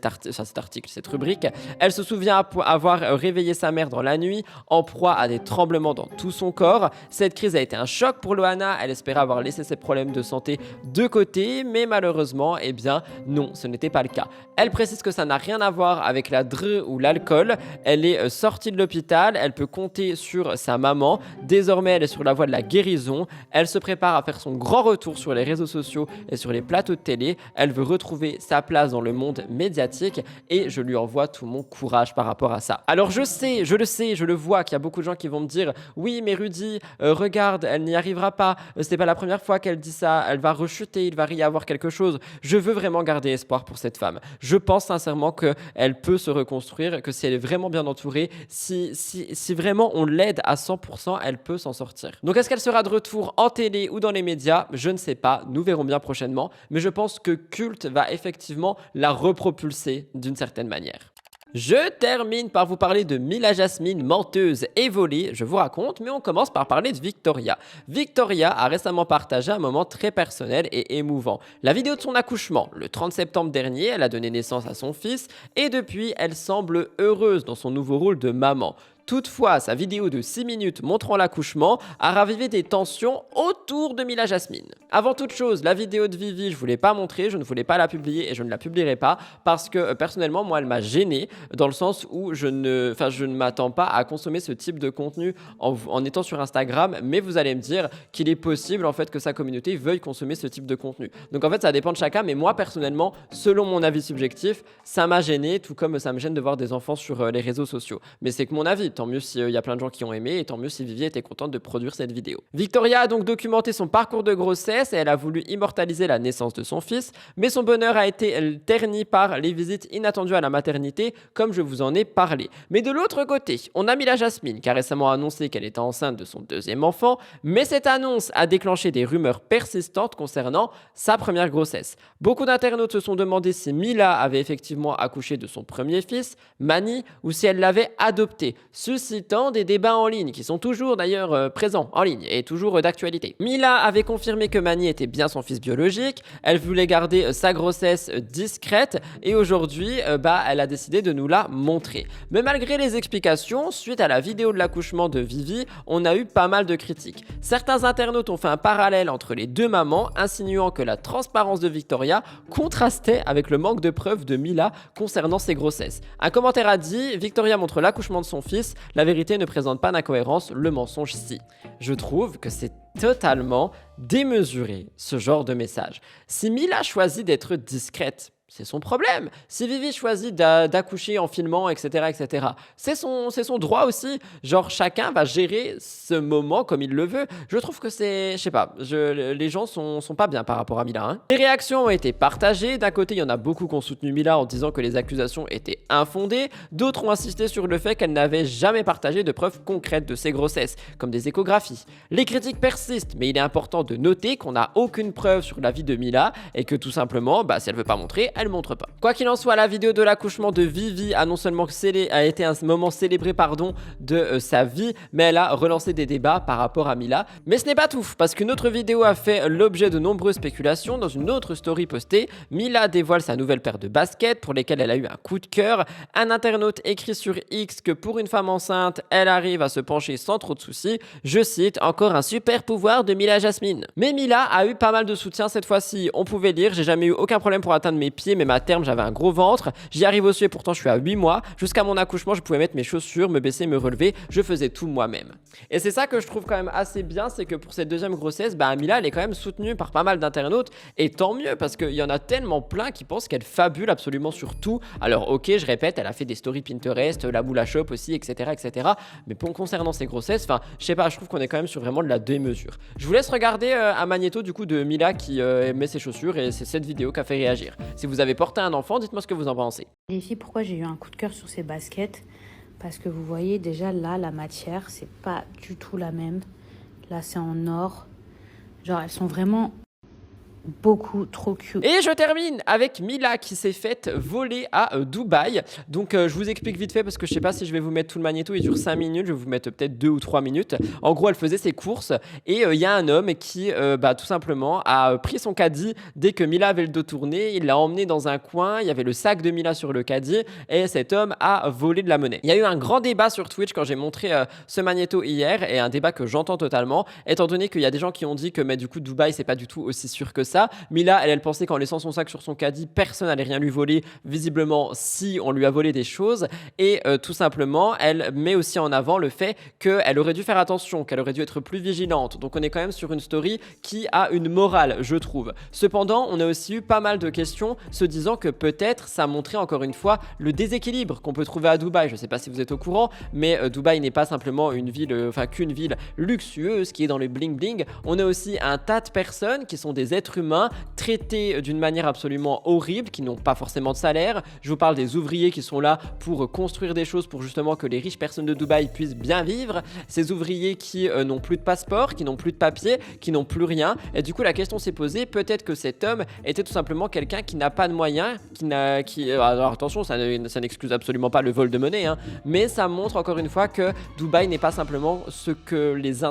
article, cette rubrique. Elle se souvient avoir réveillé sa mère dans la nuit, en proie à des tremblements dans tout son corps. Cette crise a été un choc pour Loana. Elle espérait avoir laissé ses problèmes de santé de côté, mais malheureusement, eh bien non, ce n'était pas le cas. Elle précise que ça n'a rien à voir avec la drogue ou l'alcool. Elle est sortie de l'hôpital, elle peut compter sur sa maman. Désormais, elle est sur la voie de la guérison. Elle se prépare à faire son grand retour sur les réseaux sociaux et sur les plateaux de télé. Elle veut retrouver sa place dans le monde médiatique et je lui envoie tout mon courage par rapport à ça. Alors je sais, je le vois qu'il y a beaucoup de gens qui vont me dire « Oui, mais Rudy, regarde, elle n'y arrivera pas. C'est pas la première fois qu'elle dit ça. Elle va rechuter, il va y avoir quelque chose. » Je veux vraiment garder espoir pour cette femme. Je pense sincèrement qu'elle peut se reconstruire, que si elle est vraiment bien entourée, si vraiment on l'aide à 100%, elle peut s'en sortir. Donc est-ce qu'elle sera de retour en télé ou dans les médias? Je ne sais pas, nous verrons bien prochainement, mais je pense que Culte va effectivement la repropulser d'une certaine manière. Je termine par vous parler de Mila Jasmine, menteuse et volée, je vous raconte, mais on commence par parler de Victoria. Victoria a récemment partagé un moment très personnel et émouvant. La vidéo de son accouchement, le 30 septembre dernier, elle a donné naissance à son fils et depuis, elle semble heureuse dans son nouveau rôle de maman. Toutefois, sa vidéo de 6 minutes montrant l'accouchement a ravivé des tensions autour de Mila Jasmine. Avant toute chose, la vidéo de Vivi, je ne voulais pas montrer, je ne voulais pas la publier et je ne la publierai pas parce que personnellement, moi, elle m'a gêné dans le sens où je ne m'attends pas à consommer ce type de contenu en étant sur Instagram, mais vous allez me dire qu'il est possible en fait que sa communauté veuille consommer ce type de contenu. Donc en fait, ça dépend de chacun, mais moi personnellement, selon mon avis subjectif, ça m'a gêné, tout comme ça me gêne de voir des enfants sur les réseaux sociaux. Mais c'est que mon avis. tant mieux s'il y a plein de gens qui ont aimé, et tant mieux si Vivi était contente de produire cette vidéo. Victoria a donc documenté son parcours de grossesse et elle a voulu immortaliser la naissance de son fils, mais son bonheur a été terni par les visites inattendues à la maternité, comme je vous en ai parlé. Mais de l'autre côté, on a Mila Jasmine qui a récemment annoncé qu'elle était enceinte de son deuxième enfant, mais cette annonce a déclenché des rumeurs persistantes concernant sa première grossesse. Beaucoup d'internautes se sont demandé si Mila avait effectivement accouché de son premier fils, Mani, ou si elle l'avait adopté, suscitant des débats en ligne qui sont toujours d'ailleurs présents en ligne et toujours d'actualité. Mila avait confirmé que Mani était bien son fils biologique, elle voulait garder sa grossesse discrète et aujourd'hui elle a décidé de nous la montrer. Mais malgré les explications, suite à la vidéo de l'accouchement de Vivi, on a eu pas mal de critiques. Certains internautes ont fait un parallèle entre les deux mamans, insinuant que la transparence de Victoria contrastait avec le manque de preuves de Mila concernant ses grossesses. Un commentaire a dit « Victoria montre l'accouchement de son fils, la vérité ne présente pas d'incohérence, le mensonge si ». Je trouve que c'est totalement démesuré ce genre de message. Si Mila choisit d'être discrète, c'est son problème. Si Vivi choisit d'accoucher en filmant, etc., c'est son droit aussi. Genre, chacun va gérer ce moment comme il le veut. Je trouve que c'est, je sais pas, les gens sont pas bien par rapport à Mila. Hein. Les réactions ont été partagées. D'un côté, il y en a beaucoup qui ont soutenu Mila en disant que les accusations étaient infondées. D'autres ont insisté sur le fait qu'elle n'avait jamais partagé de preuves concrètes de ses grossesses, comme des échographies. Les critiques persistent, mais il est important de noter qu'on n'a aucune preuve sur la vie de Mila et que tout simplement, si elle veut pas montrer, elle montre pas. Quoi qu'il en soit, la vidéo de l'accouchement de Vivi a non seulement été un moment célébré de sa vie, mais elle a relancé des débats par rapport à Mila. Mais ce n'est pas tout, parce qu'une autre vidéo a fait l'objet de nombreuses spéculations. Dans une autre story postée, Mila dévoile sa nouvelle paire de baskets pour lesquelles elle a eu un coup de cœur. Un internaute écrit sur X que pour une femme enceinte, elle arrive à se pencher sans trop de soucis. Je cite, encore un super pouvoir de Mila Jasmine. Mais Mila a eu pas mal de soutien cette fois-ci. On pouvait lire, j'ai jamais eu aucun problème pour atteindre mes pieds, même à terme j'avais un gros ventre, j'y arrive aussi et pourtant je suis à 8 mois, jusqu'à mon accouchement je pouvais mettre mes chaussures, me baisser, me relever, je faisais tout moi-même. Et c'est ça que je trouve quand même assez bien, c'est que pour cette deuxième grossesse, Mila elle est quand même soutenue par pas mal d'internautes, et tant mieux parce qu'il y en a tellement plein qui pensent qu'elle fabule absolument sur tout. Alors ok, je répète, elle a fait des stories Pinterest, la boule à shop aussi, etc. Mais concernant ses grossesses, je sais pas, je trouve qu'on est quand même sur vraiment de la démesure. Je vous laisse regarder un magnéto du coup de Mila qui met ses chaussures, et c'est cette vidéo qui a fait réagir. Si vous avez porté un enfant, dites-moi ce que vous en pensez. Les filles, pourquoi j'ai eu un coup de cœur sur ces baskets? Parce que vous voyez déjà là, la matière, c'est pas du tout la même. Là, c'est en or. Genre, elles sont vraiment beaucoup trop cute. Et je termine avec Mila qui s'est faite voler à Dubaï. Donc je vous explique vite fait parce que je sais pas si je vais vous mettre tout le magnéto, il dure 5 minutes, je vais vous mettre peut-être 2 ou 3 minutes. En gros, elle faisait ses courses et il y a un homme qui tout simplement a pris son caddie dès que Mila avait le dos tourné, il l'a emmené dans un coin, il y avait le sac de Mila sur le caddie et cet homme a volé de la monnaie. Il y a eu un grand débat sur Twitch quand j'ai montré ce magnéto hier, et un débat que j'entends totalement, étant donné qu'il y a des gens qui ont dit que du coup Dubaï c'est pas du tout aussi sûr que ça. Mila, elle pensait qu'en laissant son sac sur son caddie, personne n'allait rien lui voler. Visiblement, si, on lui a volé des choses. Et tout simplement, elle met aussi en avant le fait qu'elle aurait dû faire attention, qu'elle aurait dû être plus vigilante. Donc on est quand même sur une story qui a une morale, je trouve. Cependant, on a aussi eu pas mal de questions se disant que peut-être ça montrait encore une fois le déséquilibre qu'on peut trouver à Dubaï. Je sais pas si vous êtes au courant, mais Dubaï n'est pas simplement une ville, qu'une ville luxueuse qui est dans le bling bling. On a aussi un tas de personnes qui sont des êtres humains traités d'une manière absolument horrible, qui n'ont pas forcément de salaire. Je vous parle des ouvriers qui sont là pour construire des choses pour justement que les riches personnes de Dubaï puissent bien vivre. Ces ouvriers qui n'ont plus de passeport, qui n'ont plus de papier, qui n'ont plus rien. Et du coup, la question s'est posée, peut-être que cet homme était tout simplement quelqu'un qui n'a pas de moyens, alors attention, ça n'excuse absolument pas le vol de monnaie, hein, mais ça montre encore une fois que Dubaï n'est pas simplement ce que les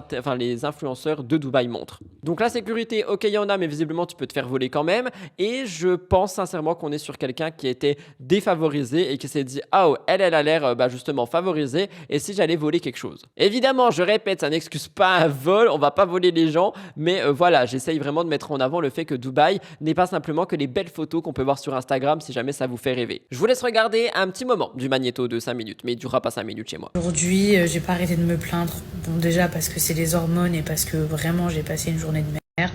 influenceurs de Dubaï montrent. Donc la sécurité, ok, il y en a, mais visiblement tu peux te faire voler quand même. Et je pense sincèrement qu'on est sur quelqu'un qui était défavorisé et qui s'est dit ah, oh, elle a l'air justement favorisée, et si j'allais voler quelque chose. Évidemment, je répète, ça n'excuse pas un vol, on va pas voler les gens, mais voilà, j'essaye vraiment de mettre en avant le fait que Dubaï n'est pas simplement que les belles photos qu'on peut voir sur Instagram si jamais ça vous fait rêver. Je vous laisse regarder un petit moment du magnéto de 5 minutes, mais il durera pas 5 minutes chez moi. Aujourd'hui, j'ai pas arrêté de me plaindre. Bon, déjà parce que c'est les hormones et parce que vraiment j'ai passé une journée de merde.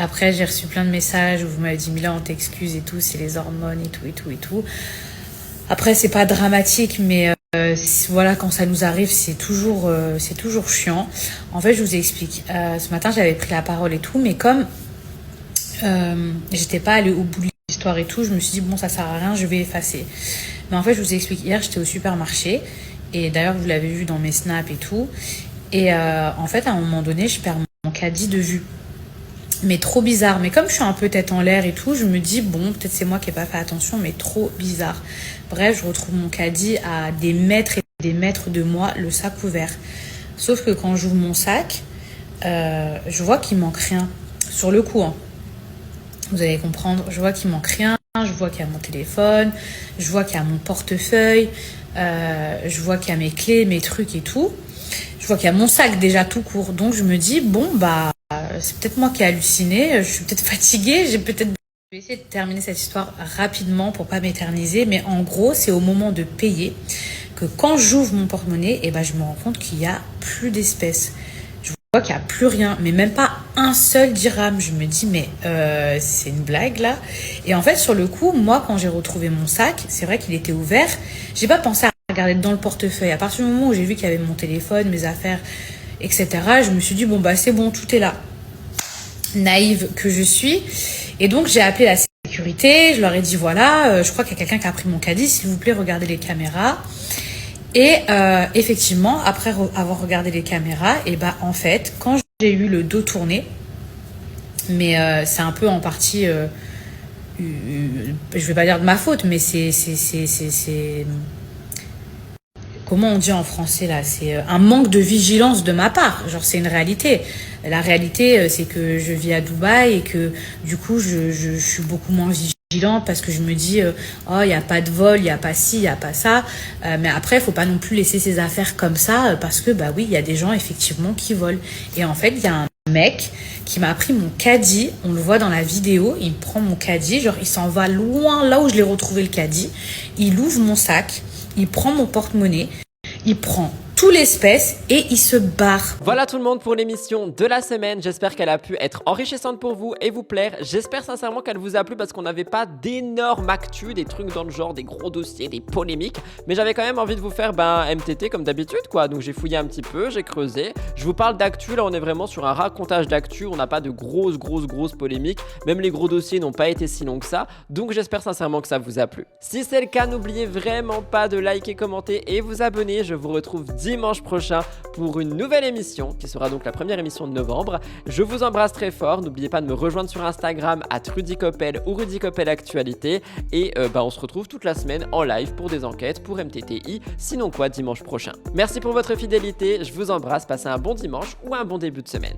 Après, j'ai reçu plein de messages où vous m'avez dit Mila, on t'excuse et tout, c'est les hormones et tout. Après, c'est pas dramatique, mais Voilà, quand ça nous arrive, c'est toujours chiant. En fait, je vous explique. Ce matin, j'avais pris la parole et tout, mais comme j'étais pas allée au bout de l'histoire et tout, je me suis dit, bon, ça sert à rien, je vais effacer. Mais en fait, je vous explique. Hier, j'étais au supermarché, et d'ailleurs, vous l'avez vu dans mes snaps et tout. Et en fait, à un moment donné, je perds mon caddie de vue. Mais trop bizarre. Mais comme je suis un peu tête en l'air et tout, je me dis, bon, peut-être c'est moi qui n'ai pas fait attention, mais trop bizarre. Bref, je retrouve mon caddie à des mètres et des mètres de moi, le sac ouvert. Sauf que quand j'ouvre mon sac, je vois qu'il manque rien. Sur le coup, hein. Vous allez comprendre, je vois qu'il manque rien. Je vois qu'il y a mon téléphone, je vois qu'il y a mon portefeuille, je vois qu'il y a mes clés, mes trucs et tout. Je vois qu'il y a mon sac déjà tout court. Donc je me dis, bon, bah, c'est peut-être moi qui ai halluciné, je suis peut-être fatiguée, je vais essayer de terminer cette histoire rapidement pour pas m'éterniser. Mais en gros, c'est au moment de payer que quand j'ouvre mon porte-monnaie, et ben, je me rends compte qu'il n'y a plus d'espèces. Je vois qu'il n'y a plus rien, mais même pas un seul dirham. Je me dis, mais c'est une blague là. Et en fait, sur le coup, moi, quand j'ai retrouvé mon sac, c'est vrai qu'il était ouvert. J'ai pas pensé à regarder dans le portefeuille. À partir du moment où j'ai vu qu'il y avait mon téléphone, mes affaires, etc., je me suis dit, bon, bah, c'est bon, tout est là. Naïve que je suis. Et donc, j'ai appelé la sécurité. Je leur ai dit, voilà, je crois qu'il y a quelqu'un qui a pris mon caddie. S'il vous plaît, regardez les caméras. Et effectivement, après avoir regardé les caméras, et bah, en fait, quand j'ai eu le dos tourné, mais c'est un peu en partie, je vais pas dire de ma faute, mais c'est comment on dit en français là, c'est un manque de vigilance de ma part. Genre, c'est une réalité. La réalité, c'est que je vis à Dubaï et que du coup, je suis beaucoup moins vigilante parce que je me dis, oh, il n'y a pas de vol, il n'y a pas ci, il n'y a pas ça. Mais après, il ne faut pas non plus laisser ses affaires comme ça parce que, bah oui, il y a des gens effectivement qui volent. Et en fait, il y a un mec qui m'a pris mon caddie, on le voit dans la vidéo, il me prend mon caddie, genre il s'en va loin là où je l'ai retrouvé le caddie, il ouvre mon sac, il prend mon porte-monnaie, il prend tout l'espèce et il se barre. Voilà tout le monde pour l'émission de la semaine. J'espère qu'elle a pu être enrichissante pour vous et vous plaire. J'espère sincèrement qu'elle vous a plu parce qu'on n'avait pas d'énormes actus, des trucs dans le genre, des gros dossiers, des polémiques. Mais j'avais quand même envie de vous faire MTT comme d'habitude quoi. Donc j'ai fouillé un petit peu, j'ai creusé. Je vous parle d'actu, là on est vraiment sur un racontage d'actu. On n'a pas de grosses polémiques. Même les gros dossiers n'ont pas été si longs que ça. Donc j'espère sincèrement que ça vous a plu. Si c'est le cas, n'oubliez vraiment pas de liker, commenter et vous abonner. Je vous retrouve dimanche prochain pour une nouvelle émission qui sera donc la première émission de novembre. Je vous embrasse très fort. N'oubliez pas de me rejoindre sur Instagram @RudyCoppel ou RudyCoppel Actualité. Et on se retrouve toute la semaine en live pour des enquêtes pour MTTI. Sinon quoi, dimanche prochain. Merci pour votre fidélité. Je vous embrasse. Passez un bon dimanche ou un bon début de semaine.